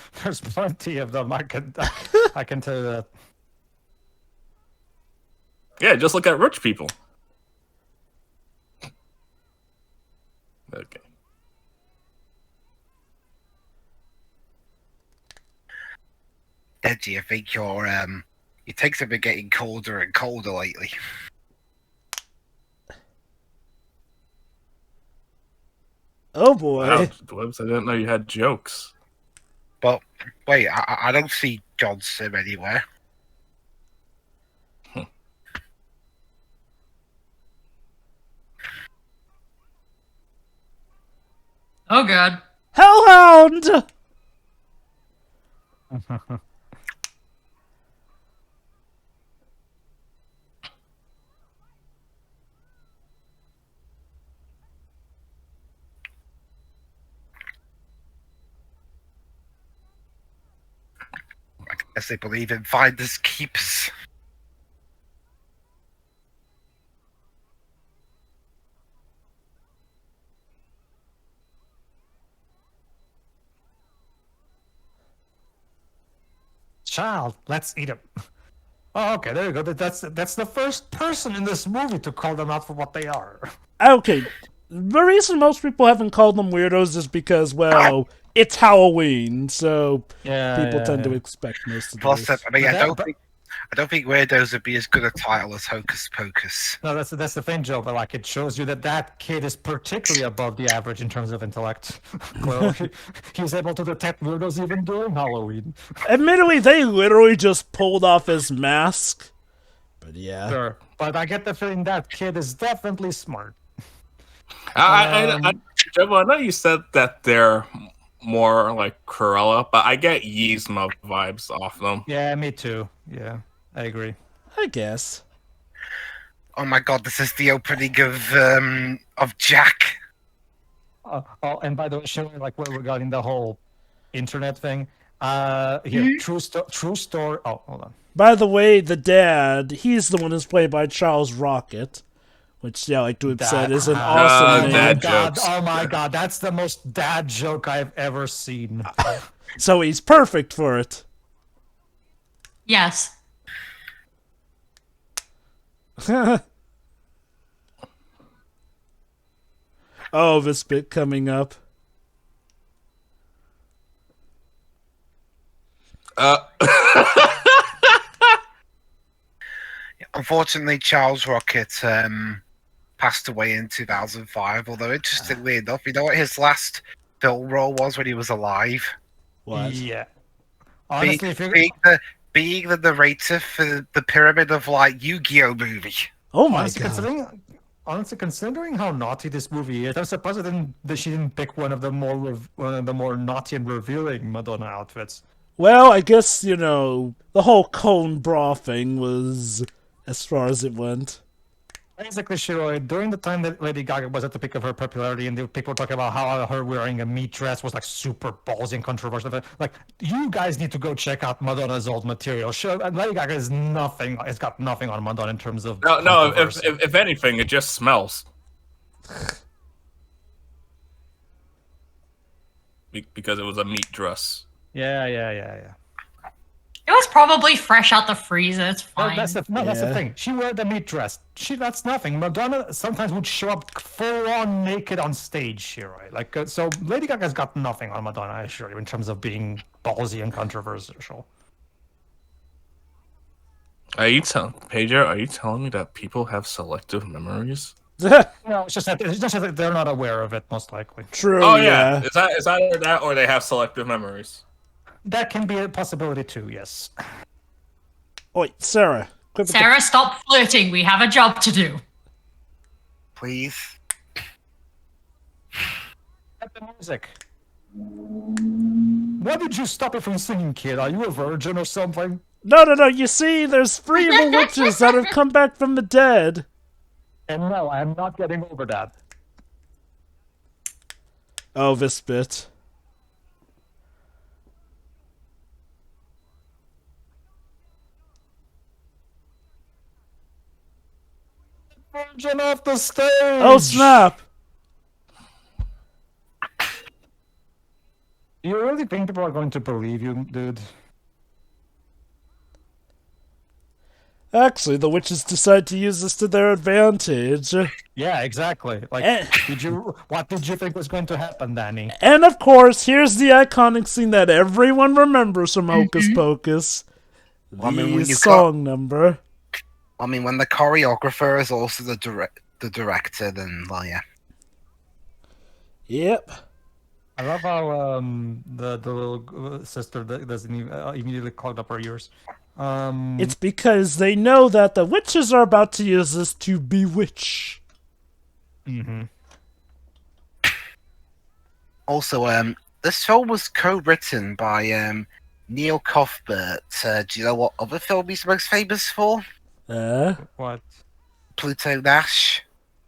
them. I can tell you that. Yeah, just look at rich people. Okay. Deji, I think your takes have been getting colder and colder lately. Oh boy. Wow, Dwebs, I didn't know you had jokes. But wait, I don't see John Sim anywhere. Oh god. Hellhound! I guess they believe in finders keepers. Child, let's eat him. Oh, okay, there you go. That's the first person in this movie to call them out for what they are. Okay, the reason most people haven't called them weirdos is because, well, it's Halloween, so people tend to expect most of Plus, those. I mean, I don't think weirdos would be as good a title as Hocus Pocus. No, that's the thing, Joe. But like, it shows you that kid is particularly above the average in terms of intellect. Well, he's able to detect weirdos even during Halloween. Admittedly, they literally just pulled off his mask. But yeah. Sure, but I get the feeling that kid is definitely smart. Jumbo, I know you said that they're more like Cruella, but I get Yzma vibes off them. Yeah, me too. Yeah, I agree. I guess. Oh my god, this is the opening of Jack. Oh, and by the way, showing like regarding the whole internet thing. Here, true story. Oh, hold on. By the way, the dad, he's the one who's played by Charles Rocket, which, yeah, like Dweeb said, is an awesome name. Oh my god, that's the most dad joke I've ever seen. So he's perfect for it. Yes. Oh, this bit coming up. Unfortunately, Charles Rocket passed away in 2005. Although, interestingly enough, you know what his last film role was when he was alive? What? Yeah. Honestly, being the narrator for the Pyramid of Light Yu-Gi-Oh movie. Oh my god. Honestly, considering how naughty this movie is, I'm surprised that she didn't pick one of the more naughty and revealing Madonna outfits. Well, I guess, you know, the whole cone bra thing was as far as it went. Basically, Shiroi, during the time that Lady Gaga was at the peak of her popularity, and people were talking about how her wearing a meat dress was like super ballsy and controversial. Like, you guys need to go check out Madonna's old material. Sure, Lady Gaga is nothing. It's got nothing on Madonna in terms of no. If anything, it just smells. Because it was a meat dress. Yeah. It was probably fresh out the freezer. It's fine. That's the thing. She wore the meat dress. That's nothing. Madonna sometimes would show up full on naked on stage here, right? Like, so Lady Gaga's got nothing on Madonna, I assure you, in terms of being ballsy and controversial. Are you telling me that people have selective memories? No, it's just that they're not aware of it, most likely. True. Oh yeah. It's either that or they have selective memories. That can be a possibility too, yes. Wait, Sarah. Sarah, stop flirting. We have a job to do. Please. At the music. Why did you stop it from singing, kid? Are you a virgin or something? No. You see, there's 3 evil witches that have come back from the dead. And no, I'm not getting over that. Oh, this bit. Virgin off the stage! Oh, snap! Do you really think people are going to believe you, dude? Actually, the witches decide to use this to their advantage. Yeah, exactly. Like, what did you think was going to happen, Danny? And of course, here's the iconic scene that everyone remembers from Hocus Pocus. The song number. I mean, when the choreographer is also the director, then, well, yeah. Yep. I love how the little sister doesn't immediately clogged up her ears. It's because they know that the witches are about to use this to bewitch. Mm-hmm. Also, this film was co-written by Neil Cuthbert. Do you know what other film he's most famous for? What? Pluto Nash.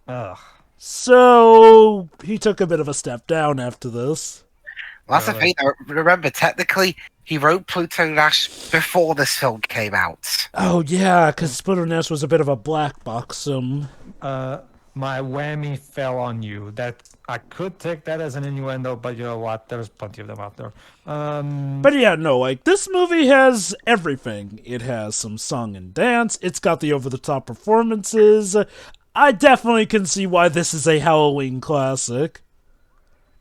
Ugh. So, he took a bit of a step down after this. Well, that's the thing. Remember, technically, he wrote Pluto Nash before this film came out. Oh, yeah, because Pluto Nash was a bit of a black box. My whammy fell on you. That I could take that as an innuendo, but you know what? There's plenty of them out there. But yeah, no, like, this movie has everything. It has some song and dance. It's got the over-the-top performances. I definitely can see why this is a Halloween classic.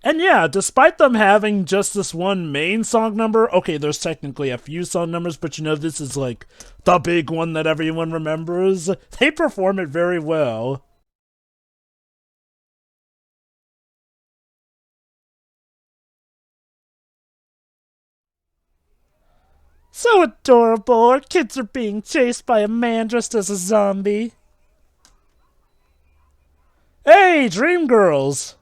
And yeah, despite them having just this one main song number, okay, there's technically a few song numbers, but you know, this is like the big one that everyone remembers. They perform it very well. So adorable. Our kids are being chased by a man dressed as a zombie. Hey, Dreamgirls!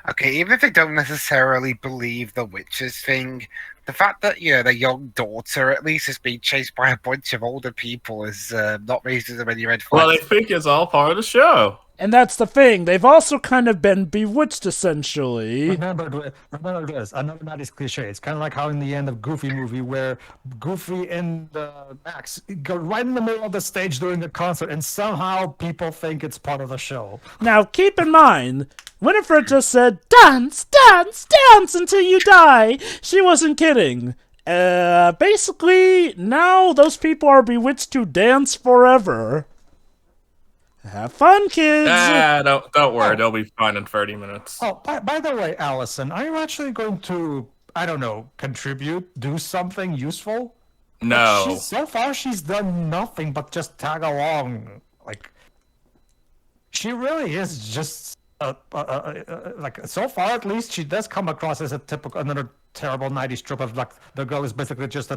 Okay, even if they don't necessarily believe the witches thing, the fact that, you know, their young daughter at least is being chased by a bunch of older people is not raising them any red flags. Well, they think it's all part of the show. And that's the thing. They've also kind of been bewitched, essentially. Remember this. Another 90s cliche. It's kind of like how in the end of Goofy movie, where Goofy and Max go right in the middle of the stage during the concert, and somehow people think it's part of the show. Now, keep in mind, Winifred just said, "Dance, dance, dance until you die." She wasn't kidding. Basically, now those people are bewitched to dance forever. Have fun, kids! Don't worry, they'll be fine in 30 minutes. Oh, by the way, Allison, are you actually going to, I don't know, do something useful? No. So far, she's done nothing but just tag along. Like, she really is just, like, so far at least, she does come across as another terrible 90s trope of, like, the girl is basically just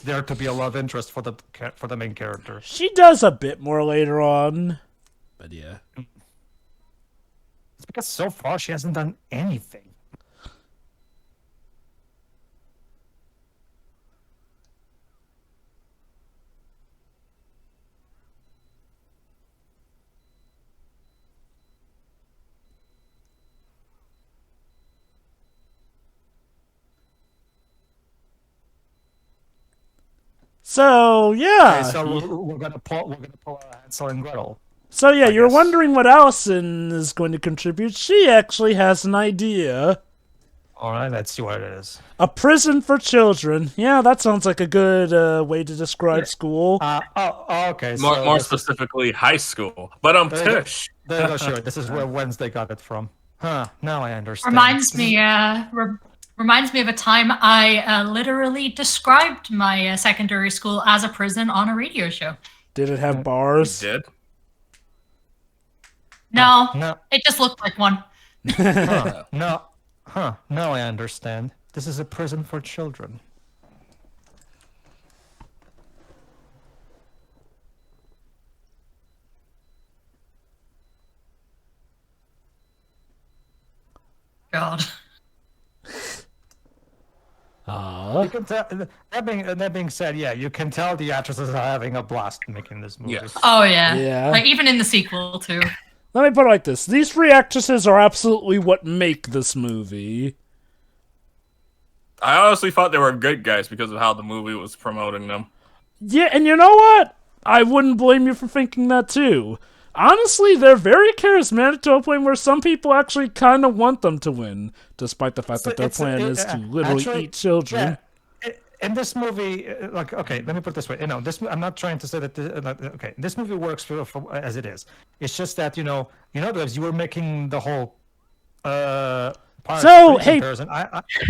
there to be a love interest for the main character. She does a bit more later on, but yeah. It's because so far she hasn't done anything. So yeah. Okay, so we're gonna pull Hansel and Gretel. So yeah, you're guess. wondering what Allison is going to contribute. She actually has an idea. All right, let's see what it is. A prison for children. Yeah, that sounds like a good way to describe school. Okay. More specifically, high school. But tush. There you go, sure. This is where Wednesday got it from. Huh, now I understand. Reminds me of a time I literally described my secondary school as a prison on a radio show. Did it have bars? You did? No, it just looked like one. Now I understand. This is a prison for children. God. You can tell, that being said, yeah, you can tell the actresses are having a blast making this movie. Yes. Oh yeah. Yeah. Like even in the sequel too. Let me put it like this. These three actresses are absolutely what make this movie. I honestly thought they were good guys because of how the movie was promoting them. Yeah, and you know what? I wouldn't blame you for thinking that too. Honestly, they're very charismatic to a point where some people actually kind of want them to win, despite the fact that their plan is to literally eat children. Yeah, in this movie, like, okay, let me put it this way. I'm not trying to say that. Okay, this movie works for as it is. It's just that you were making the whole. So hey, comparison.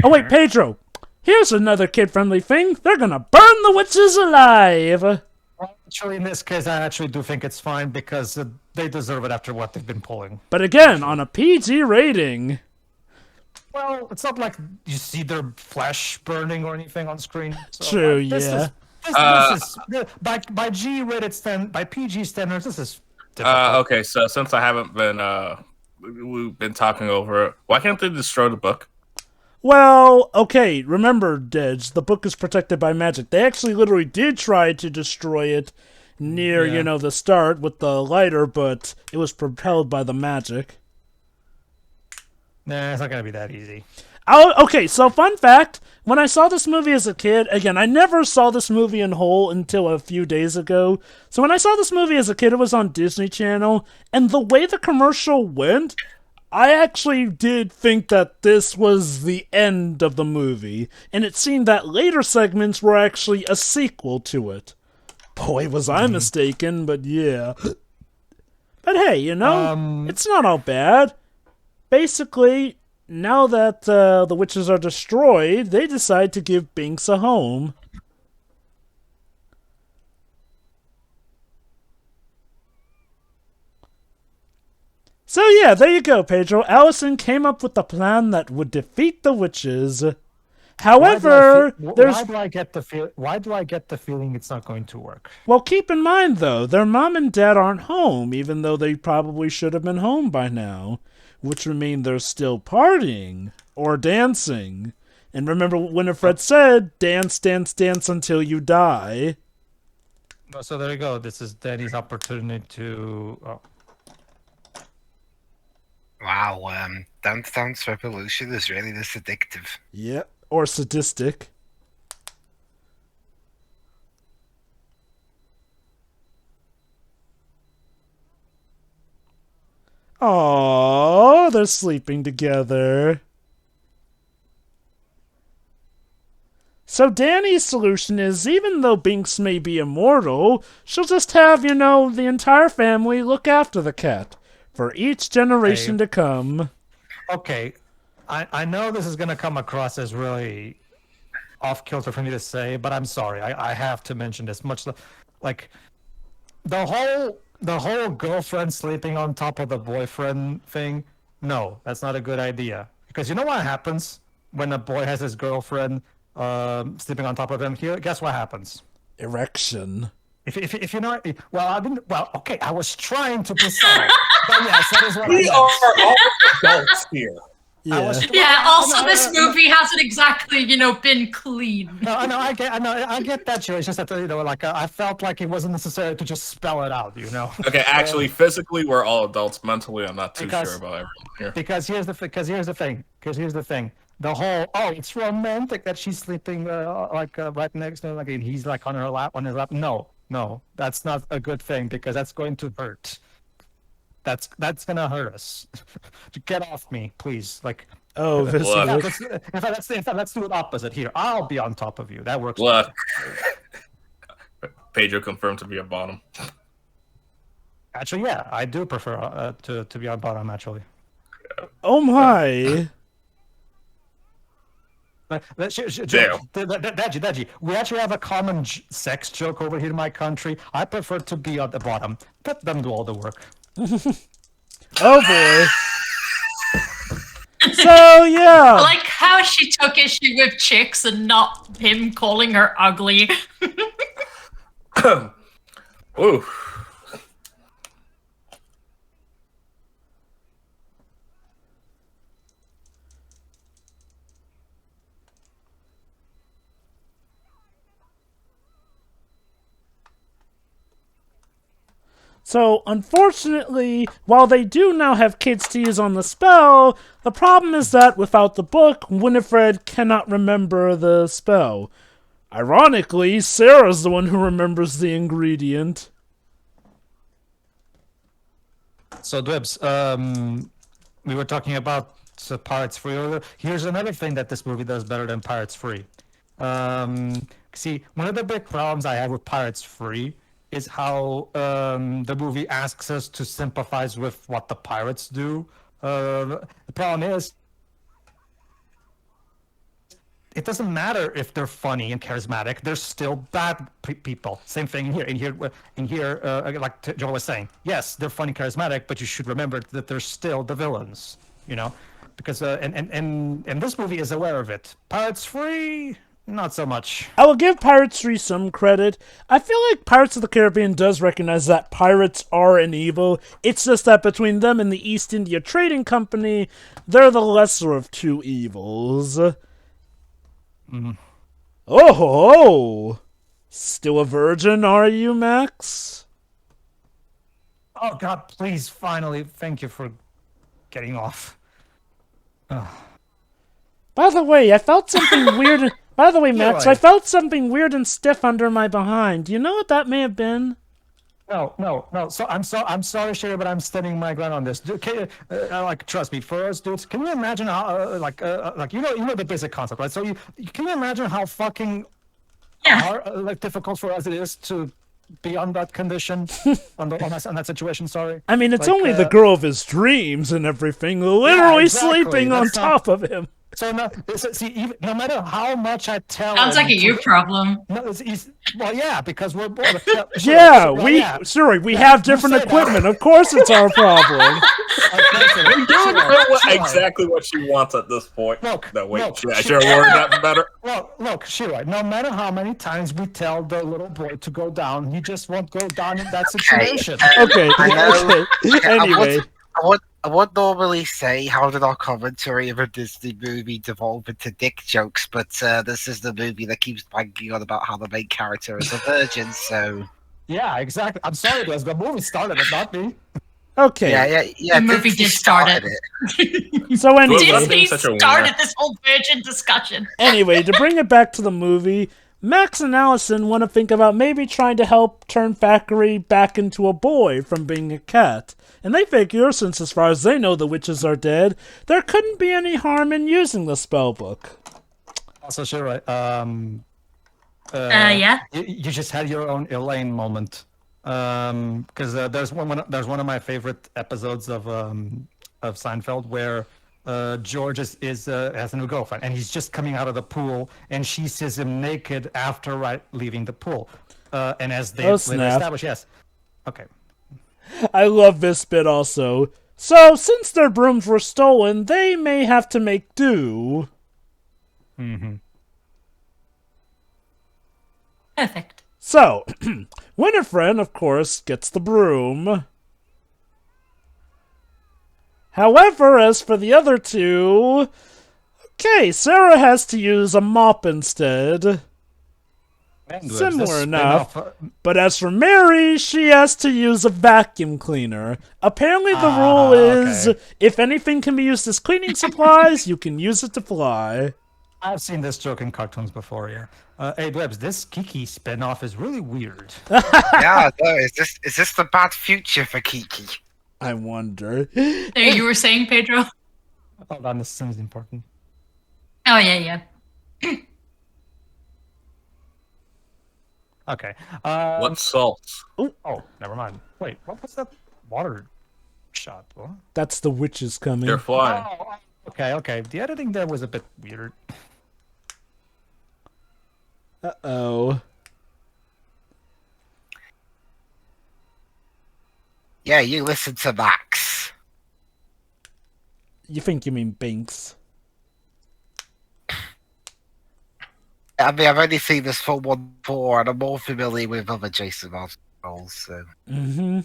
oh wait, Pedro. Here's another kid-friendly thing. They're gonna burn the witches alive. Well, actually, in this case, I actually do think it's fine because they deserve it after what they've been pulling. But again, on a PG rating. Well, it's not like you see their flesh burning or anything on screen. So, True, this yeah. is by G-rated by PG standards. This is difficult. Okay, so since I haven't been we've been talking over it, why can't they destroy the book? Well, okay, remember, Dej, the book is protected by magic. They actually literally did try to destroy it near, the start with the lighter, but it was propelled by the magic. Nah, it's not gonna be that easy. Okay, so fun fact, when I saw this movie as a kid, again, I never saw this movie in whole until a few days ago. So when I saw this movie as a kid, it was on Disney Channel, and the way the commercial went, I actually did think that this was the end of the movie, and it seemed that later segments were actually a sequel to it. Boy, was I mistaken, but yeah. But hey, it's not all bad. Basically, now that the witches are destroyed, they decide to give Binks a home. So yeah, there you go, Pedro. Allison came up with a plan that would defeat the witches. However, why do I get the feeling it's not going to work? Well, keep in mind, though, their mom and dad aren't home, even though they probably should have been home by now. Which would mean they're still partying or dancing. And remember what Winifred said, dance, dance, dance until you die. So there you go. This is Danny's opportunity to... Oh. Wow, Dance Dance Revolution is really this addictive. Yep, or sadistic. Oh, they're sleeping together. So Danny's solution is, even though Binks may be immortal, she'll just have, the entire family look after the cat for each generation to come. Okay, I know this is going to come across as really off-kilter for me to say, but I'm sorry. I have to mention this. Much like the whole girlfriend sleeping on top of the boyfriend thing, no, that's not a good idea. Because you know what happens when a boy has his girlfriend sleeping on top of him? Here, guess what happens? Erection. If you're not, okay, I was trying to precise, but yes, that is what we are all adults here. Yeah. Also, this movie hasn't exactly, been clean. No, I get that, Joe. It's just that I felt like it wasn't necessary to just spell it out, Okay, actually, physically, we're all adults. Mentally, I'm not too sure about everyone here. Because here's the thing. The whole it's romantic that she's sleeping right next to him, like he's like on his lap. No, that's not a good thing because that's going to hurt. That's gonna hurt us. Get off me, please. Let's do it opposite here. I'll be on top of you. That works. Look, Pedro confirmed to be a bottom. Actually, yeah, I do prefer to be on bottom. Actually. Oh my. Deji, we actually have a common sex joke over here in my country. I prefer to be on the bottom. Let them do all the work. Oh boy. So yeah. I like how she took issue with chicks and not him calling her ugly. Ooh. So, unfortunately, while they do now have kids to use on the spell, the problem is that without the book, Winifred cannot remember the spell. Ironically, Sarah's the one who remembers the ingredient. So, Dwebs, we were talking about Pirates Free earlier. Here's another thing that this movie does better than Pirates Free. See, one of the big problems I have with Pirates Free is how the movie asks us to sympathize with what the pirates do. The problem is, it doesn't matter if they're funny and charismatic; they're still bad people. Same thing here. Like Joel was saying, yes, they're funny, charismatic, but you should remember that they're still the villains. You know, because and this movie is aware of it. Pirates Free. Not so much. I will give Pirates 3 some credit. I feel like Pirates of the Caribbean does recognize that pirates are an evil. It's just that between them and the East India Trading Company, they're the lesser of two evils. Oh, still a virgin, are you, Max? Oh God, please, finally, thank you for getting off. By the way, I felt something weird. By the way, Max, Right. I felt something weird and stiff under my behind. Do you know what that may have been? No. So I'm sorry, Sherry, but I'm standing my ground on this. Trust me, for us dudes, can you imagine how you know the basic concept, right? So can you imagine how fucking hard, difficult for us it is to be on that condition, on that situation? Sorry. I mean, it's only the girl of his dreams and everything, literally exactly. sleeping on top of him. So no matter how much I tell Sounds him like a you problem. No, well, yeah, because we're both. We have different equipment. Of course, it's our problem. You're doing exactly what she wants at this point. Sure, word that better. Look, Shira, no matter how many times we tell the little boy to go down, he just won't go down in that situation. Okay. Anyway. I would normally say how did our commentary of a Disney movie devolve into dick jokes, but this is the movie that keeps banging on about how the main character is a virgin, so... Yeah, exactly. I'm sorry, guys. The movie started it, not me. Okay. Yeah. The movie did start it. So anyway... Disney started this whole virgin discussion. Anyway, to bring it back to the movie, Max and Allison want to think about maybe trying to help turn Thackeray back into a boy from being a cat. And they figure, since as far as they know the witches are dead, there couldn't be any harm in using the spellbook. Also, sure, right. Yeah. You just had your own Elaine moment. Because there's one of my favorite episodes of Seinfeld where George has a new girlfriend, and he's just coming out of the pool, and she sees him naked after leaving the pool. And as they establish, yes. Okay. I love this bit also. So, since their brooms were stolen, they may have to make do. Mm-hmm. Perfect. So, Winifred, of course, gets the broom. However, as for the other two... Okay, Sarah has to use a mop instead. Similar enough. But as for Mary, she has to use a vacuum cleaner. Apparently the rule is, if anything can be used as cleaning supplies, you can use it to fly. I've seen this joke in cartoons before, yeah. Hey, Debs, this Kiki spinoff is really weird. Yeah, no, is this the bad future for Kiki? I wonder. There you were saying, Pedro? Hold on, this seems important. Oh, yeah. Okay. What salts? Oh, never mind. Wait, what was that water shot? What? That's the witches coming. They're flying. Oh, okay. The editing there was a bit weird. Uh-oh. Yeah, you listen to Max. You think you mean Binks. I mean, I've only seen this film one before, and I'm more familiar with other Jason Martin roles, so... Mm-hmm.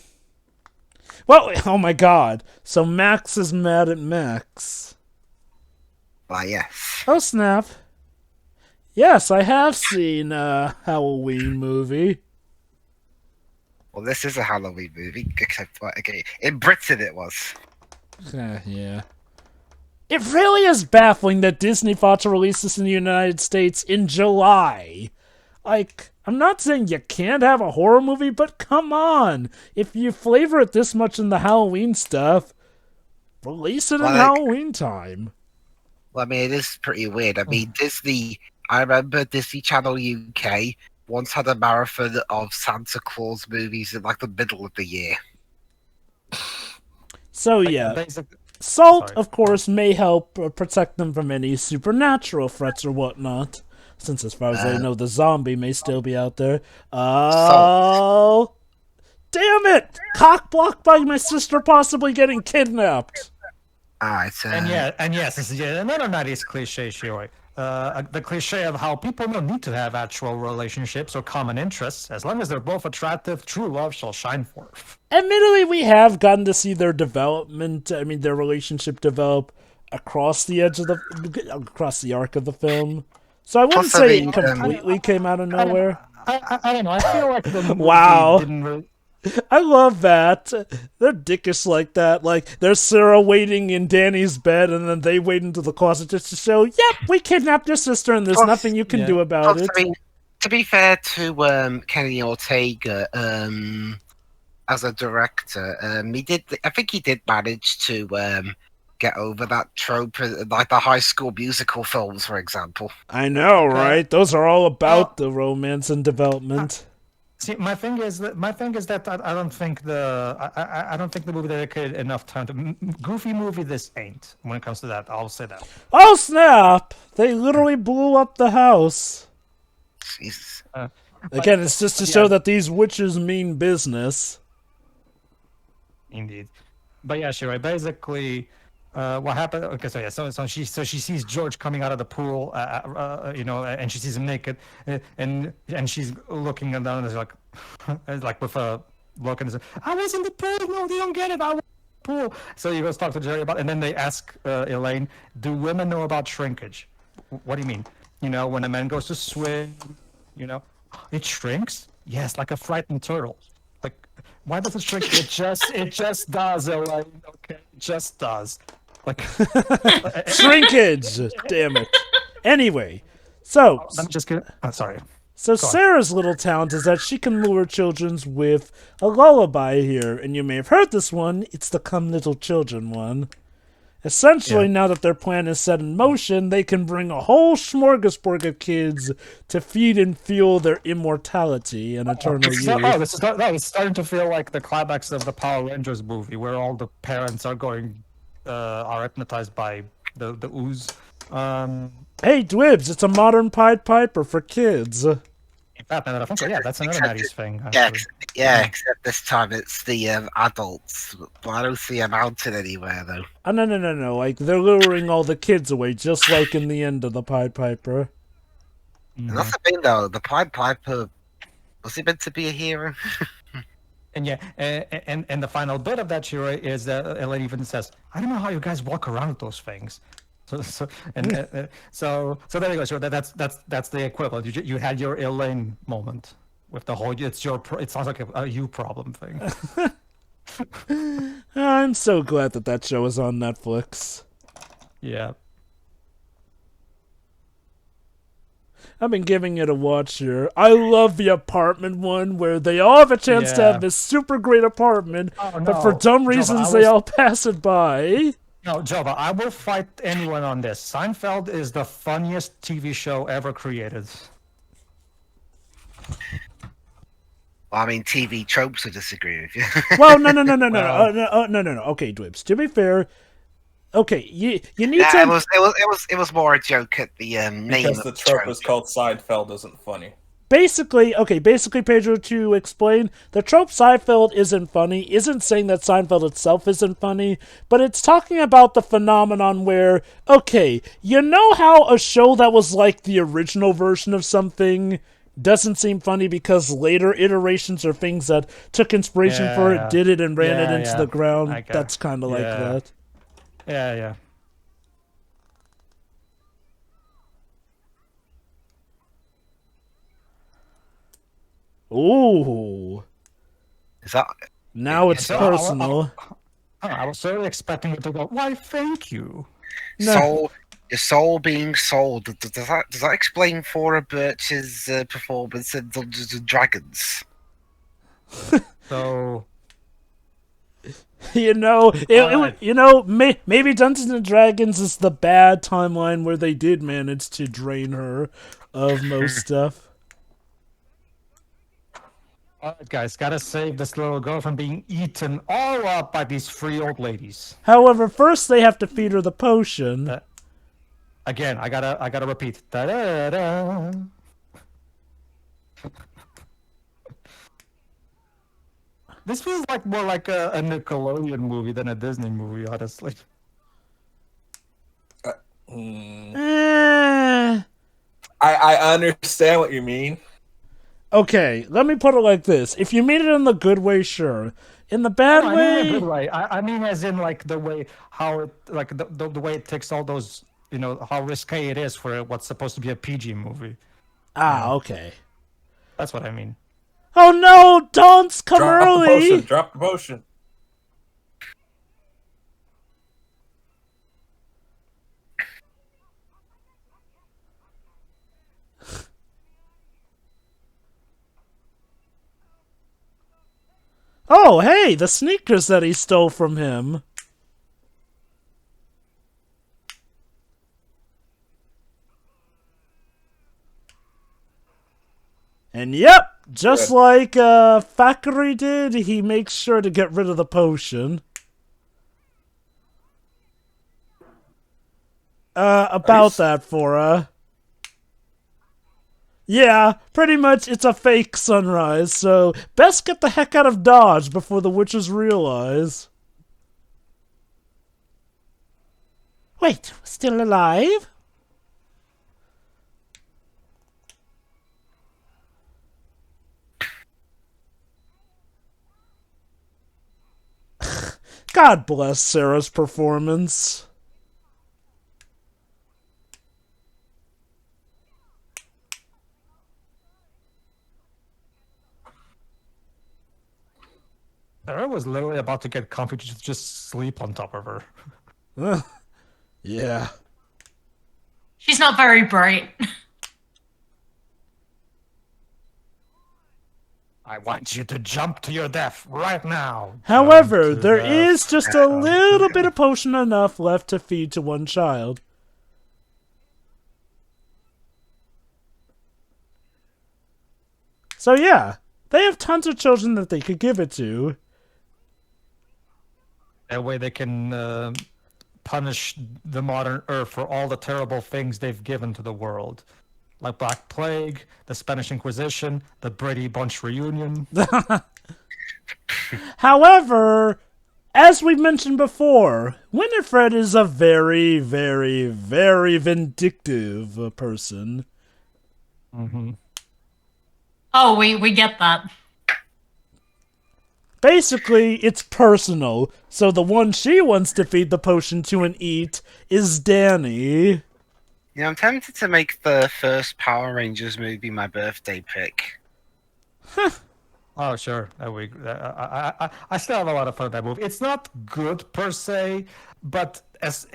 Well, oh my god. So Max is mad at Max. Why, yes. Oh, snap. Yes, I have seen a Halloween movie. Well, this is a Halloween movie, except, okay, in Britain it was. Yeah. It really is baffling that Disney fought to release this in the United States in July. Like, I'm not saying you can't have a horror movie, but come on. If you flavor it this much in the Halloween stuff, release it in Halloween time. Well, I mean, it is pretty weird. I mean, Disney I remember Disney Channel UK once had a marathon of Santa Claus movies in like the middle of the year. So yeah, salt, of course, may help protect them from any supernatural threats or whatnot. Since, as far as I know, the zombie may still be out there. Oh, damn it! Cock blocked by my sister possibly getting kidnapped. Alright, and yes, this is another 90s cliche, Shiori. The cliche of how people don't need to have actual relationships or common interests. As long as they're both attractive, true love shall shine forth. Admittedly, we have gotten to see their development, their relationship develop across the arc of the film. So I wouldn't say it completely came out of nowhere. I don't know. I feel like the movie didn't really... I love that. They're dickish like that. Like, there's Sarah waiting in Danny's bed, and then they wait into the closet just to show, yep, we kidnapped your sister, and there's nothing you can do about it. I mean, to be fair to Kenny Ortega, as a director, I think he did manage to get over that trope, like the High School Musical films, for example. I know, right? Those are all about the romance and development. See, my thing is that I don't think the movie dedicated enough time to goofy movie. This ain't when it comes to that. I'll say that. Oh snap! They literally blew up the house. Jesus. Again, it's just to show that these witches mean business. Indeed, but yeah, Shirai. Basically, what happened? Okay, so she sees George coming out of the pool, and she sees him naked, and she's looking down and is like with a look and says, "I was in the pool. No, they don't get it. I was in the pool." So he goes talk to Jerry about, and then they ask Elaine, "Do women know about shrinkage?" What do you mean? When a man goes to swim, it shrinks. Yes, like a frightened turtle. Like, why does it shrink? It just does, Elaine. Okay, it just does. Like shrinkage. Damn it. Anyway, so I'm just kidding. Sorry. So Sarah's little talent is that she can lure children with a lullaby here, and you may have heard this one. It's the "Come Little Children" one. Essentially, now that their plan is set in motion, they can bring a whole smorgasbord of kids to feed and fuel their immortality and eternal youth. It's starting to feel like the climax of the Power Rangers movie, where all the parents are hypnotized by the ooze. Hey, Dwibs! It's a modern Pied Piper for kids. That's another 90s thing. Except this time it's the adults. But I don't see a mountain anywhere, though. Oh, no. Like, they're luring all the kids away, just like in the end of the Pied Piper. Mm-hmm. And that's the thing, though. The Pied Piper, was he meant to be a hero? And and the final bit of that, Shira, is that Elaine even says, "I don't know how you guys walk around with those things." So there you go. Sure, that's the equivalent. You had your Elaine moment with the whole. It sounds like a you problem thing. I'm so glad that show is on Netflix. Yeah. I've been giving it a watch here. I love the apartment one where they all have a chance to have this super great apartment, but for dumb reasons they all pass it by. No, Jova, I will fight anyone on this. Seinfeld is the funniest TV show ever created. Well, I mean, TV tropes would disagree with you. Well, no. Okay, Dwibs. To be fair, okay, you need to. It was more a joke at the name. Because the trope is called Seinfeld isn't funny. Basically, Pedro, to explain, the trope Seinfeld isn't funny isn't saying that Seinfeld itself isn't funny, but it's talking about the phenomenon where, okay, you know how a show that was like the original version of something doesn't seem funny because later iterations or things that took inspiration for it did it and ran it into the ground? That's kind of like that. Yeah. Ooh. Is that... Now it's personal. I was certainly expecting it to go, "Why, thank you." No. Your soul being sold. Does that explain Thora Birch's performance in Dungeons and Dragons? So... Maybe Dungeons and Dragons is the bad timeline where they did manage to drain her of most stuff. Alright, guys, gotta save this little girl from being eaten all up by these 3 old ladies. However, first they have to feed her the potion. Again, I gotta repeat. Da-da-da. This feels like more like a Nickelodeon movie than a Disney movie, honestly. I understand what you mean. Okay, let me put it like this. If you mean it in the good way, sure. In the bad way... I mean in a good way. I mean as in like the way how it like the way it takes all those, how risque it is for what's supposed to be a PG movie. Okay. That's what I mean. Oh no, don't come early! Drop the potion. Oh, hey, the sneakers that he stole from him. And yep, just like Thackeray did, he makes sure to get rid of the potion. About that, Fora. Yeah, pretty much it's a fake sunrise, so best get the heck out of Dodge before the witches realize. Wait, still alive? God bless Sarah's performance. Sarah was literally about to get comfy to just sleep on top of her. Yeah. She's not very bright. I want you to jump to your death right now. However, there is just a little bit of potion enough left to feed to one child. So yeah, they have tons of children that they could give it to. That way they can punish the modern Earth for all the terrible things they've given to the world. Like Black Plague, the Spanish Inquisition, the Brady Bunch reunion. However, as we mentioned before, Winifred is a very, very, very vindictive person. Mm-hmm. Oh, we get that. Basically, it's personal, so the one she wants to feed the potion to and eat is Danny. Yeah, I'm tempted to make the first Power Rangers movie my birthday pick. Oh, sure. I still have a lot of fun with that movie. It's not good per se, but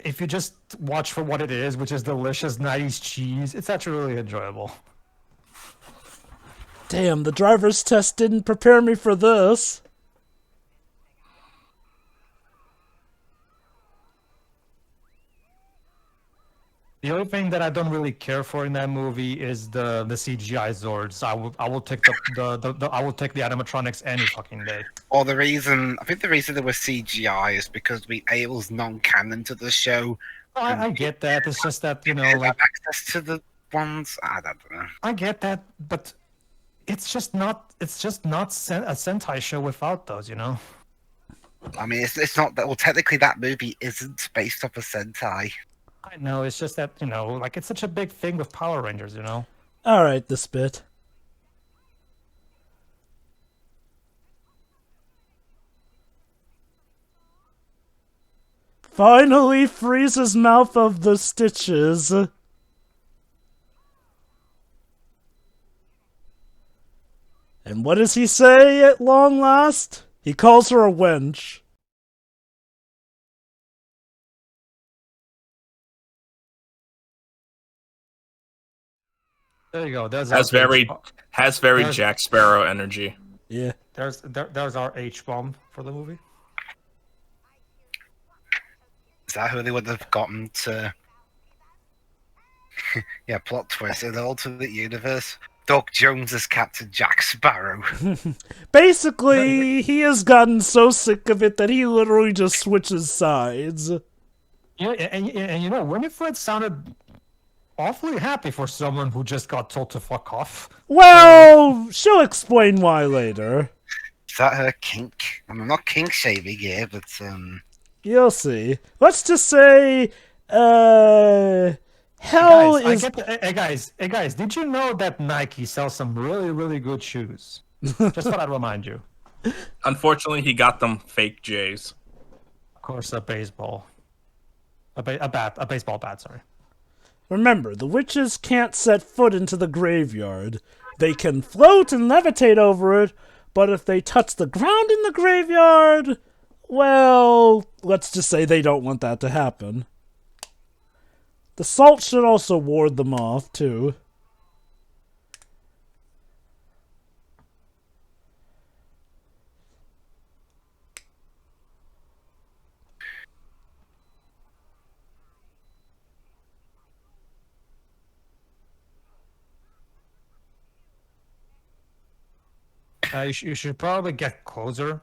if you just watch for what it is, which is delicious 90s cheese, it's actually really enjoyable. Damn, the driver's test didn't prepare me for this. The only thing that I don't really care for in that movie is the CGI Zords. I will take I will take the animatronics any fucking day. Or I think the reason there was CGI is because it was non-canon to the show. I get that. It's just that Have access to the ones. I don't know. I get that, but it's just not a Sentai show without those. I mean, it's not that. Well, technically, that movie isn't based off a Sentai. I know, it's just that, like, it's such a big thing with Power Rangers, Alright, this bit. Finally frees his mouth of the stitches. And what does he say at long last? He calls her a wench. There you go. Has very Jack Sparrow energy. Yeah. There's our H-bomb for the movie. Is that who they would have gotten to? Yeah, plot twist in the alternate universe. Doc Jones is Captain Jack Sparrow. Basically, he has gotten so sick of it that he literally just switches sides. Yeah, and you know, Winifred sounded awfully happy for someone who just got told to fuck off. Well, she'll explain why later. Is that her kink? I'm not kink shaming here, but You'll see. Let's just say, Hell guys, is... Hey guys, did you know that Nike sells some really, really good shoes? Just thought I'd remind you. Unfortunately, he got them fake J's. Of course, a baseball bat, sorry. Remember, the witches can't set foot into the graveyard. They can float and levitate over it, but if they touch the ground in the graveyard, well, let's just say they don't want that to happen. The salt should also ward them off, too. You should probably get closer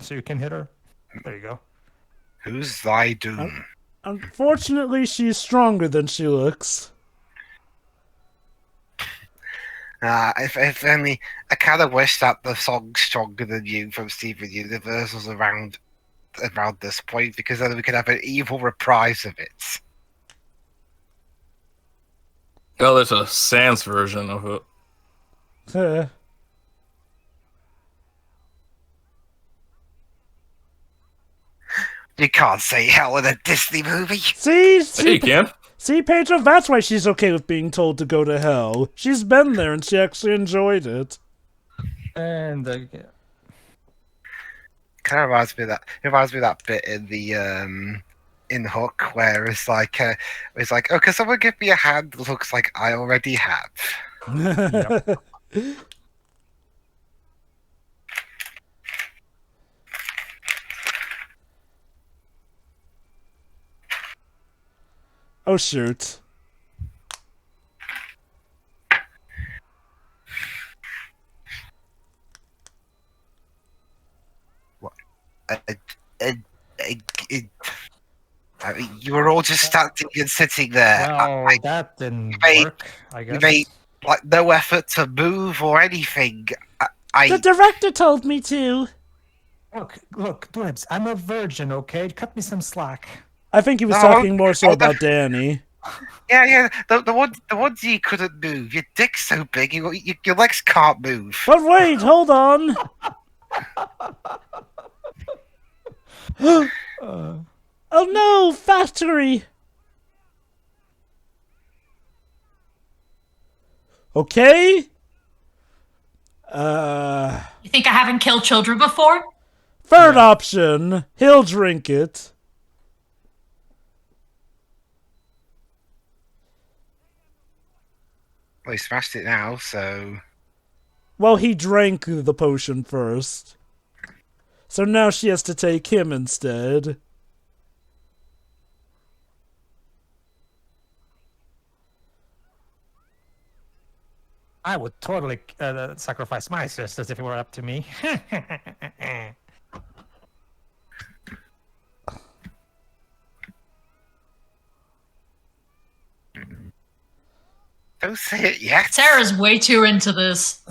so you can hit her. There you go. who's thy doom? Unfortunately, she's stronger than she looks. If only, I kind of wish that the song "Stronger Than You" from Steven Universe was around this point, because then we could have an evil reprise of it. Well, there's a Sans version of it. You can't say hell in a Disney movie. See, Hey, you can. See, Pedro, that's why she's okay with being told to go to hell. She's been there and she actually enjoyed it. And Kind of reminds me of that. It reminds me of that bit in the in Hook where it's like, oh, can someone give me a hand that looks like I already have? Yep. Oh, shoot. What? I mean, you were all just standing and sitting there. Well, that didn't work, I guess. You made like no effort to move or anything. The director told me to. Look, Dwebs, I'm a virgin, okay? Cut me some slack. I think he was No, talking more so oh, about Danny. Yeah. The ones you couldn't move. Your dick's so big, your legs can't move. But wait, hold on. Oh no, factory. Okay. You think I haven't killed children before? Third option. He'll drink it. Well, he smashed it now, so... Well, he drank the potion first. So now she has to take him instead. I would totally sacrifice my sisters if it were up to me. Don't say it yet. Sarah's way too into this.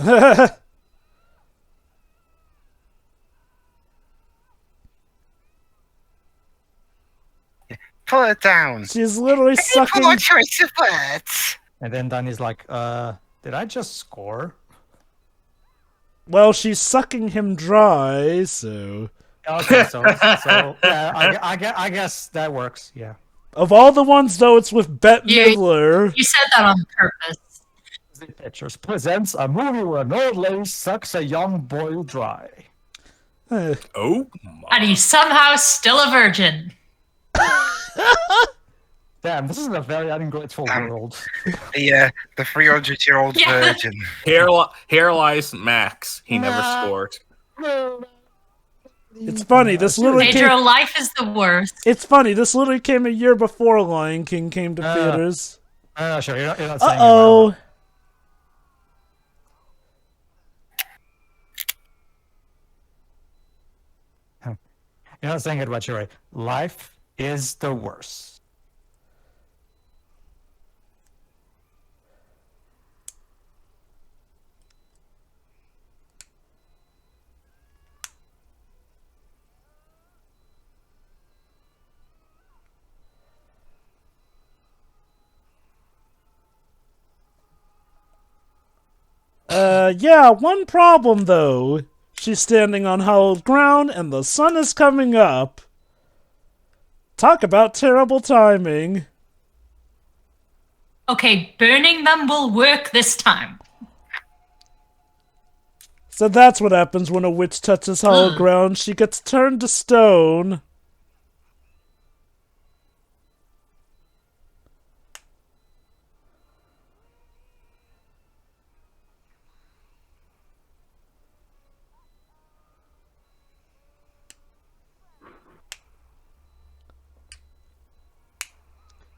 Pull it down. She's literally sucking. Pull a choice of words. And then Danny's like, did I just score? Well, she's sucking him dry, so... Okay, so yeah, I guess that works, yeah. Of all the ones, though, it's with Bette Midler. You said that on purpose. The Pictures presents a movie where an old lady sucks a young boy dry. Oh, And he's somehow still a virgin. Damn, this is a very ungrateful world. The 300-year-old Yeah. virgin. here lies Max. He never scored. No. It's funny. This literally Pedro, came. life is the worst. It's funny. This literally came a year before Lion King came to theaters. Sure. You're not saying Uh-oh. You're not saying it right, Sherry. Life is the worst. Yeah, one problem though. She's standing on hallowed ground and the sun is coming up. Talk about terrible timing. Okay, burning them will work this time. So that's what happens when a witch touches hallowed ground. She gets turned to stone.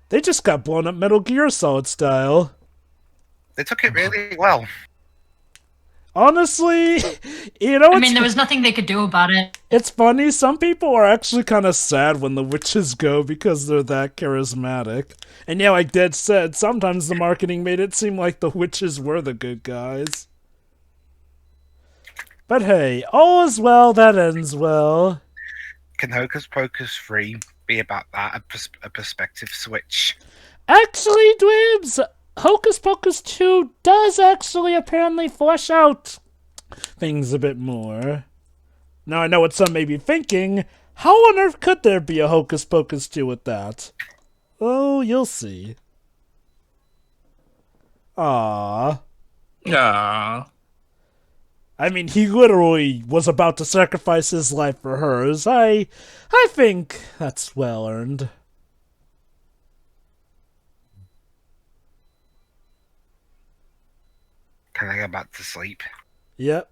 They just got blown up Metal Gear Solid style. They took it really well. Honestly, you know, I mean, there was nothing they could do about it. it's funny. Some people are actually kind of sad when the witches go because they're that charismatic. And yeah, like Dead said, sometimes the marketing made it seem like the witches were the good guys. But hey, all is well that ends well. Can Hocus Pocus 3 be about that? A perspective switch? Actually, Dwibs, Hocus Pocus 2 does actually apparently flesh out things a bit more. Now I know what some may be thinking. How on earth could there be a Hocus Pocus 2 with that? Oh, you'll see. Ah. I mean, he literally was about to sacrifice his life for hers. I think that's well earned. Can I go back to sleep? Yep.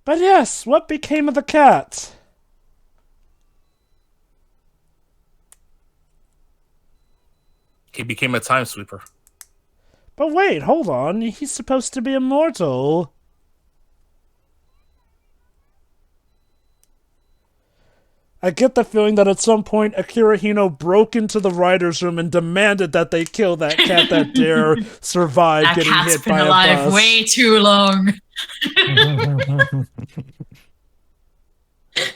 But yes, what became of the cat? He became a time sweeper. But wait, hold on. He's supposed to be immortal. I get the feeling that at some point Akira Hino broke into the writer's room and demanded that they kill that cat that dare survive That getting cat's hit been by a alive bus. way too long.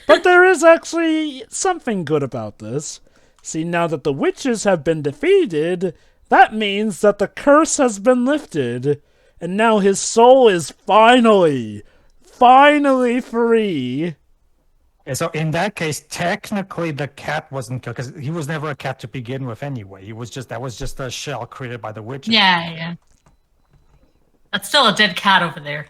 But there is actually something good about this. See, now that the witches have been defeated, that means that the curse has been lifted, and now his soul is finally free. So in that case, technically the cat wasn't killed because he was never a cat to begin with anyway. That was just a shell created by the witches. Yeah. That's still a dead cat over there.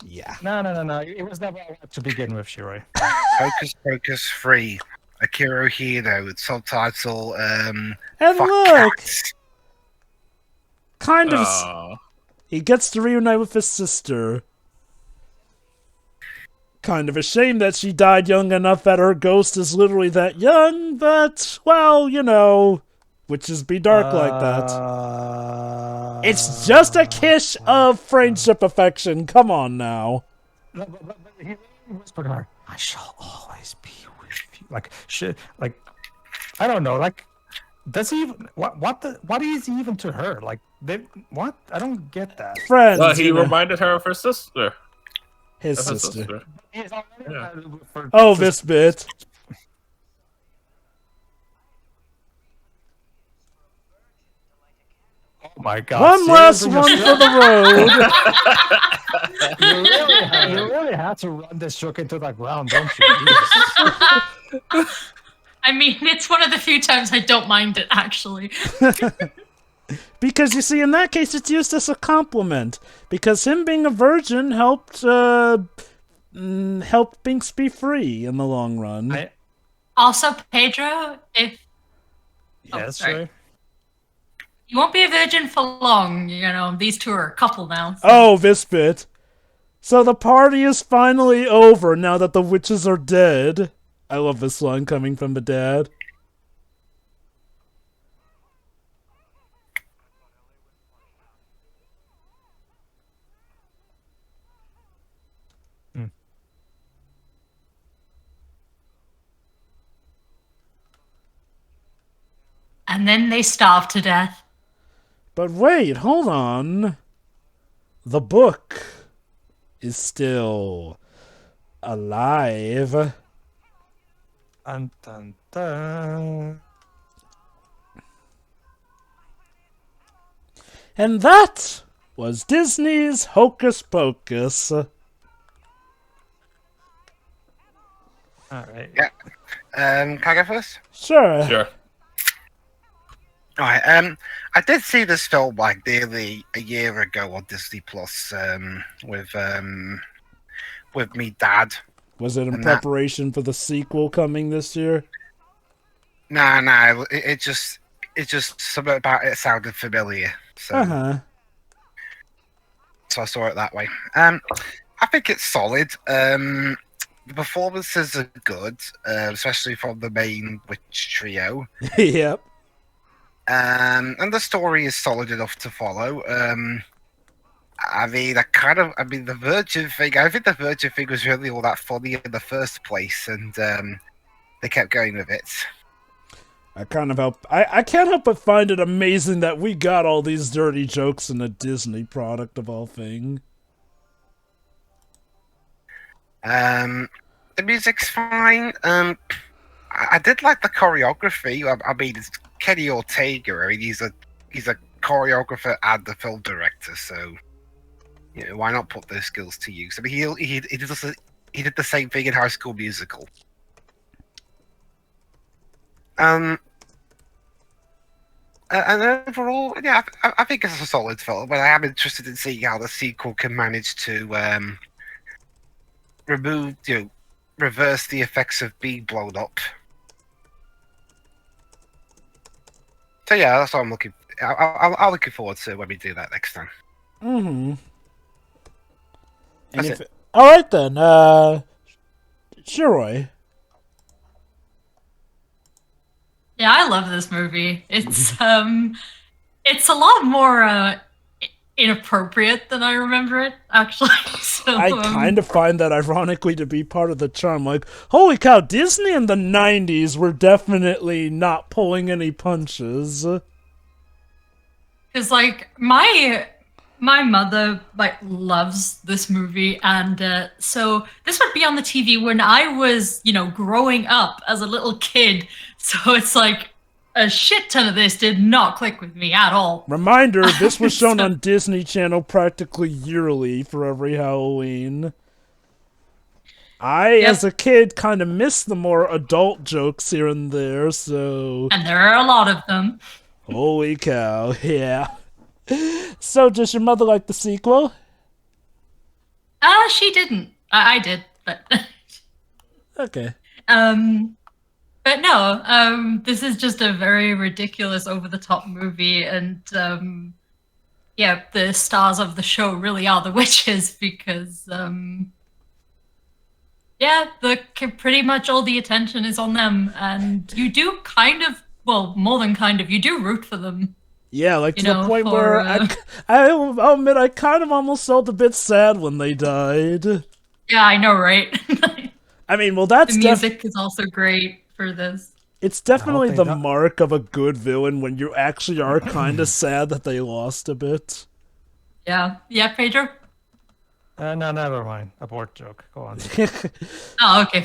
Yeah. No. It was never allowed to begin with, Shiroi. Hocus Pocus 3. Akira Hino with subtitle And Fuck look! Cats. Kind of. He gets to reunite with his sister. Kind of a shame that she died young enough that her ghost is literally that young, but, well, you know, witches be dark like that. It's just a kiss of friendship affection. Come on now. He whispered to her, "I shall always be with you." I don't know. Like, does he even what is he even to her? Like, what? I don't get that. Friends. Well, he reminded her of her sister. His Of her sister. Yeah. Oh, this bit. Oh my God! One last seriously? one for the road. You really had to run this joke into the ground, don't you? I mean, it's one of the few times I don't mind it, actually. Because, you see, in that case, it's used as a compliment. Because him being a virgin helped Binks be free in the long run. Also, Pedro, if Yes, sorry. sir. You won't be a virgin for long, you know, these two are a couple now. So. Oh, this bit. So the party is finally over now that the witches are dead. I love this line coming from the dad. And then they starve to death. But wait, hold on. The book is still alive. Dun, dun, dun. And that was Disney's Hocus Pocus. All right. Yeah. Can I go first? Sure. Sure. All right. I did see this film like nearly a year ago on Disney Plus. With me dad. Was it in And that- preparation for the sequel coming this year? No. It just something about it sounded familiar. So, Uh-huh. so I saw it that way. I think it's solid. The performances are good, especially from the main witch trio. Yep. And the story is solid enough to follow. I mean, the Virgin thing. I think the Virgin thing was really all that funny in the first place, and they kept going with it. I can't help but find it amazing that we got all these dirty jokes in a Disney product of all things. The music's fine. I did like the choreography. I mean, it's Kenny Ortega. I mean, he's a choreographer and a film director, so you know, why not put those skills to use? I mean, he did the same thing in High School Musical. And overall, yeah, I think it's a solid film, but I am interested in seeing how the sequel can manage to reverse the effects of being blown up. So yeah, that's what I'm looking. I'm looking forward to when we do that next time. Mm-hmm. That's it. All right then. Shiroi. Yeah, I love this movie. It's a lot more inappropriate than I remember it, actually. So, I kind of find that ironically to be part of the charm. Like, holy cow, Disney in the 90s were definitely not pulling any punches. because like my mother like loves this movie, and so this would be on the TV when I was, you know, growing up as a little kid. So it's like a shit ton of this did not click with me at all. Reminder, this was shown on Disney Channel practically yearly for every Halloween. As a kid, kind of missed the more adult jokes here and there, so... And there are a lot of them. Holy cow, yeah. So, does your mother like the sequel? She didn't. I did, but... Okay. But no, this is just a very ridiculous, over-the-top movie, and yeah, the stars of the show really are the witches because yeah, pretty much all the attention is on them, and you do kind of, well, more than kind of, you do root for them. Yeah, like You to the know, point for, where I'll admit I kind of almost felt a bit sad when they died. Yeah, I know, right? I mean, well, that's The music is also great for this. It's definitely they the don't- mark of a good villain when you actually are kind of sad that they lost a bit. Yeah, Pedro. No, never mind. Abort joke. Go on. Oh, okay.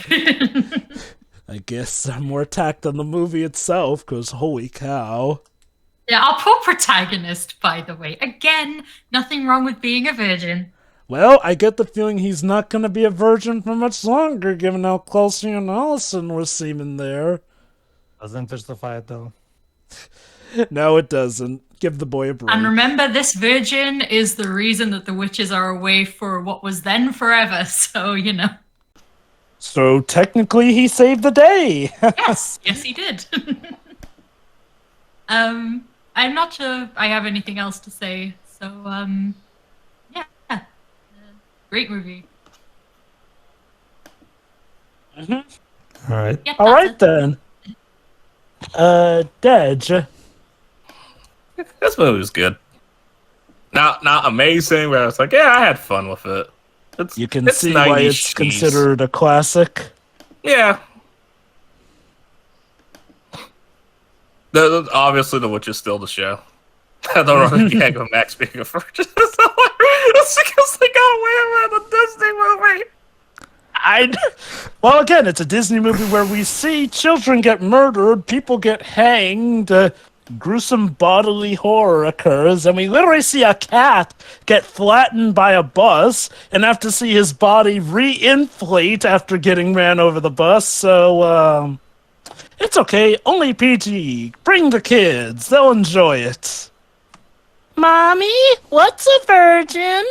I guess I'm more attacked than the movie itself, because holy cow. Yeah, our poor protagonist, by the way. Again, nothing wrong with being a virgin. Well, I get the feeling he's not going to be a virgin for much longer, given how close he and Allison were seeming there. Doesn't justify it though. No, it doesn't. Give the boy a break. And remember, this virgin is the reason that the witches are away for what was then forever, so, you know. So technically, he saved the day. Yes, he did. I'm not sure I have anything else to say. So, yeah, great movie. All right. Yep, All right it. then. Dej. This movie was good. Not amazing, but I was like, yeah, I had fun with it. You can it's see why 90s it's cheese. considered a classic. Yeah. Obviously, The Witch is still the show. I don't know if you can't go Max being a virgin. It's hilarious because they got away with a Disney movie. Well, again, it's a Disney movie where we see children get murdered, people get hanged, gruesome bodily horror occurs, and we literally see a cat get flattened by a bus and have to see his body re-inflate after getting ran over the bus, so, it's okay, only PG. Bring the kids, they'll enjoy it. Mommy, what's a virgin?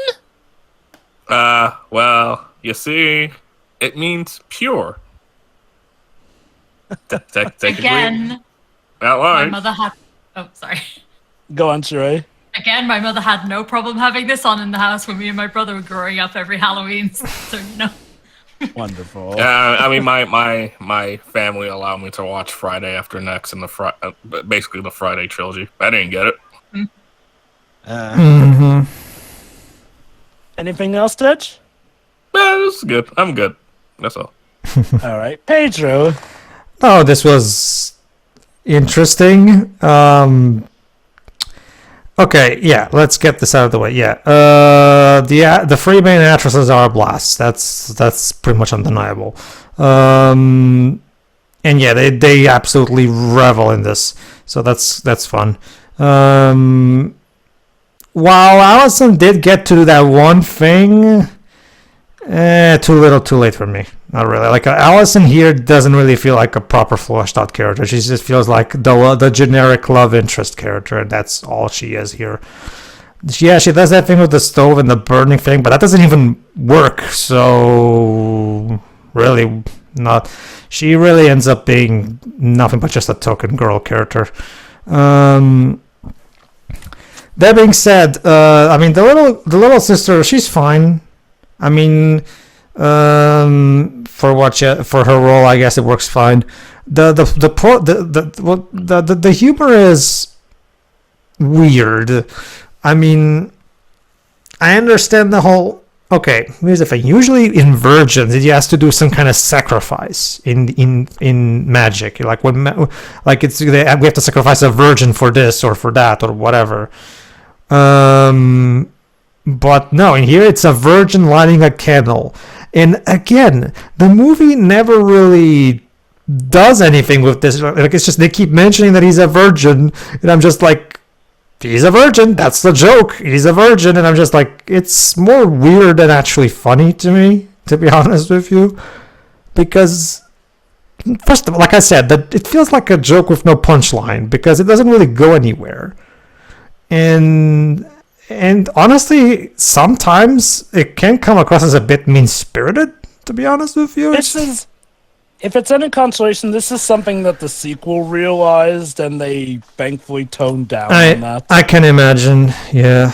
Well, you see, it means pure. Again, That my line. mother had... Oh, sorry. Go on, Sheree. Again, my mother had no problem having this on in the house when me and my brother were growing up every Halloween, so, you know. Wonderful. I mean, my family allowed me to watch Friday After Next and basically the Friday trilogy. I didn't get it. Anything else, Dutch? This is good. I'm good. That's all. All right, Pedro. Oh, this was interesting. Okay, yeah, let's get this out of the way. Yeah, the three main actresses are a blast. That's pretty much undeniable. And yeah, they absolutely revel in this. So that's fun. While Allison did get to do that one thing, too little, too late for me. Not really. Like Allison here doesn't really feel like a proper fleshed out character. She just feels like the generic love interest character, and that's all she is here. Yeah, she does that thing with the stove and the burning thing, but that doesn't even work. So really not. She really ends up being nothing but just a token girl character. That being said, I mean the little sister, she's fine. I mean, for her role, I guess it works fine. The humor is weird. I mean, I understand the whole. Okay, here's the thing. Usually in Virgins, you have to do some kind of sacrifice in magic. Like we have to sacrifice a virgin for this or for that or whatever. But no, in here it's a virgin lighting a candle. And again, the movie never really does anything with this. Like it's just they keep mentioning that he's a virgin, and I'm just like, he's a virgin. That's the joke. He's a virgin, and I'm just like, it's more weird than actually funny to me, to be honest with you, because first of all, like I said, that it feels like a joke with no punchline because it doesn't really go anywhere, and honestly, sometimes it can come across as a bit mean-spirited, to be honest with you. If it's any consolation, this is something that the sequel realized, and they thankfully toned down on that. I can imagine, yeah.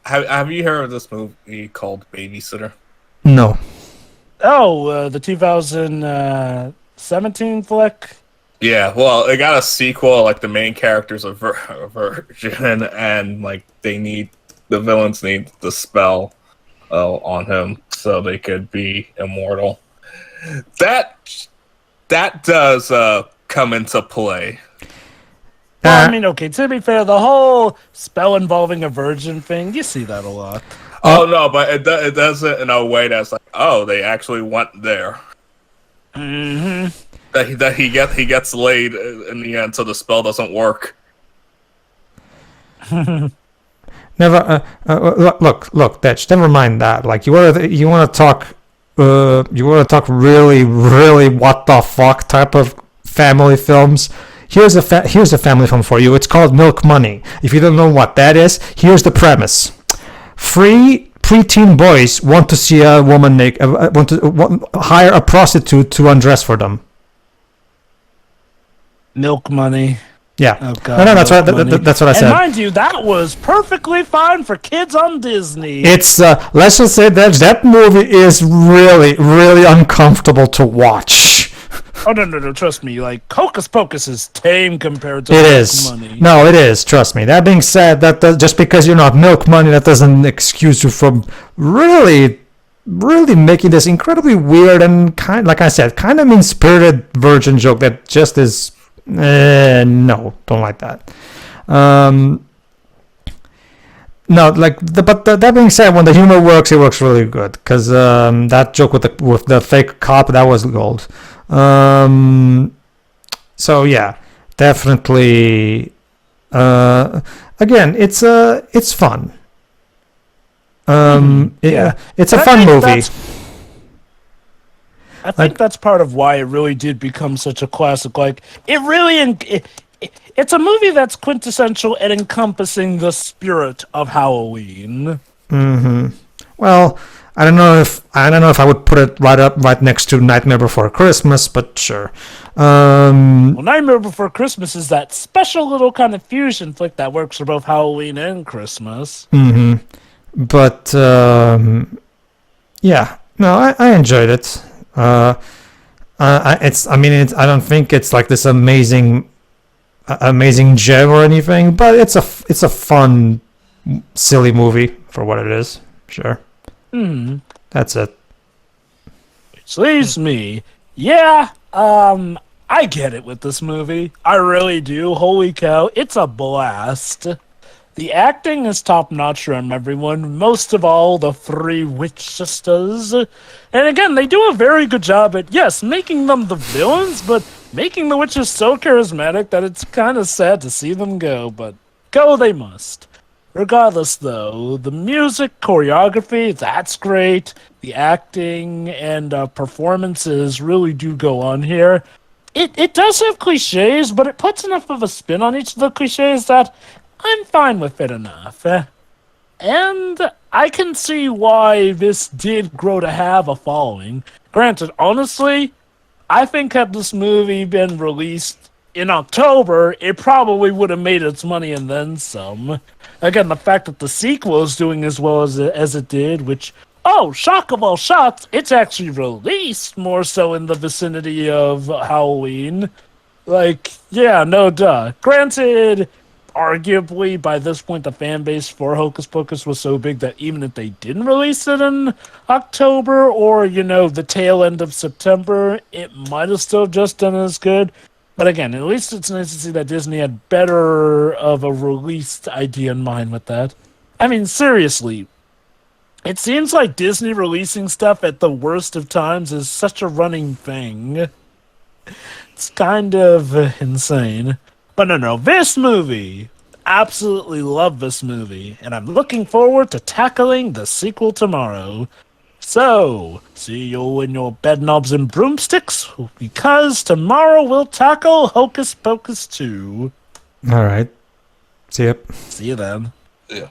Have you heard of this movie called Babysitter? No. Oh, the 2017 flick? Yeah, well, it got a sequel. Like the main character's a virgin, and like the villains need the spell on him so they could be immortal. That does come into play. Well, I mean, okay, to be fair, the whole spell involving a virgin thing, you see that a lot. Oh no, but it does it in a way that's like, oh, they actually went there. Mm-hmm. That he gets laid in the end, so the spell doesn't work. Never. Look, Detch. Never mind that. Like you want to talk really, really what the fuck type of family films. Here's a family film for you. It's called Milk Money. If you don't know what that is, here's the premise: three preteen boys want to see a woman naked, hire a prostitute to undress for them? Milk money. Yeah. Oh, God, No, that's milk what money. that's what I said. And mind you, that was perfectly fine for kids on Disney. It's let's just say that movie is really, really uncomfortable to watch. Oh no! Trust me. Like Hocus Pocus is tame compared to It Milk is. Money. No, it is. Trust me. That being said, just because you're not Milk Money, that doesn't excuse you from really making this incredibly weird and like I said, kind of mean-spirited virgin joke that just is. No, don't like that. No, but that being said, when the humor works, it works really good. Because that joke with the fake cop, that was gold. So yeah, definitely. Again, it's fun. Yeah, it's a fun movie. I think that's part of why it really did become such a classic. Like, it's a movie that's quintessential and encompassing the spirit of Halloween. Mm-hmm. Well, I don't know if I would put it right next to Nightmare Before Christmas, but sure. Well, Nightmare Before Christmas is that special little kind of fusion flick that works for both Halloween and Christmas. Mm-hmm. But yeah, no, I enjoyed it. I don't think it's like this amazing gem or anything, but it's a fun, silly movie for what it is. Sure. That's it. Which leaves me, yeah, I get it with this movie. I really do. Holy cow, it's a blast. The acting is top-notch from everyone, most of all the three witch sisters. And again, they do a very good job at, yes, making them the villains, but making the witches so charismatic that it's kind of sad to see them go, but go they must. Regardless, though, the music, choreography, that's great. The acting and performances really do go on here. It does have cliches, but it puts enough of a spin on each of the cliches that I'm fine with it enough. And I can see why this did grow to have a following. Granted, honestly, I think had this movie been released in October, it probably would have made its money and then some. Again, the fact that the sequel is doing as well as it did, which, oh, shock of all shocks, it's actually released more so in the vicinity of Halloween. Like, yeah, no duh. Granted, arguably, by this point, the fan base for Hocus Pocus was so big that even if they didn't release it in October or, the tail end of September, it might have still just done as good. But again, at least it's nice to see that Disney had better of a released idea in mind with that. I mean, seriously, it seems like Disney releasing stuff at the worst of times is such a running thing. It's kind of insane. But no, this movie, absolutely love this movie, and I'm looking forward to tackling the sequel tomorrow. So, see you in your bed knobs and broomsticks, because tomorrow we'll tackle Hocus Pocus 2. All right. See ya. See you then. Yeah.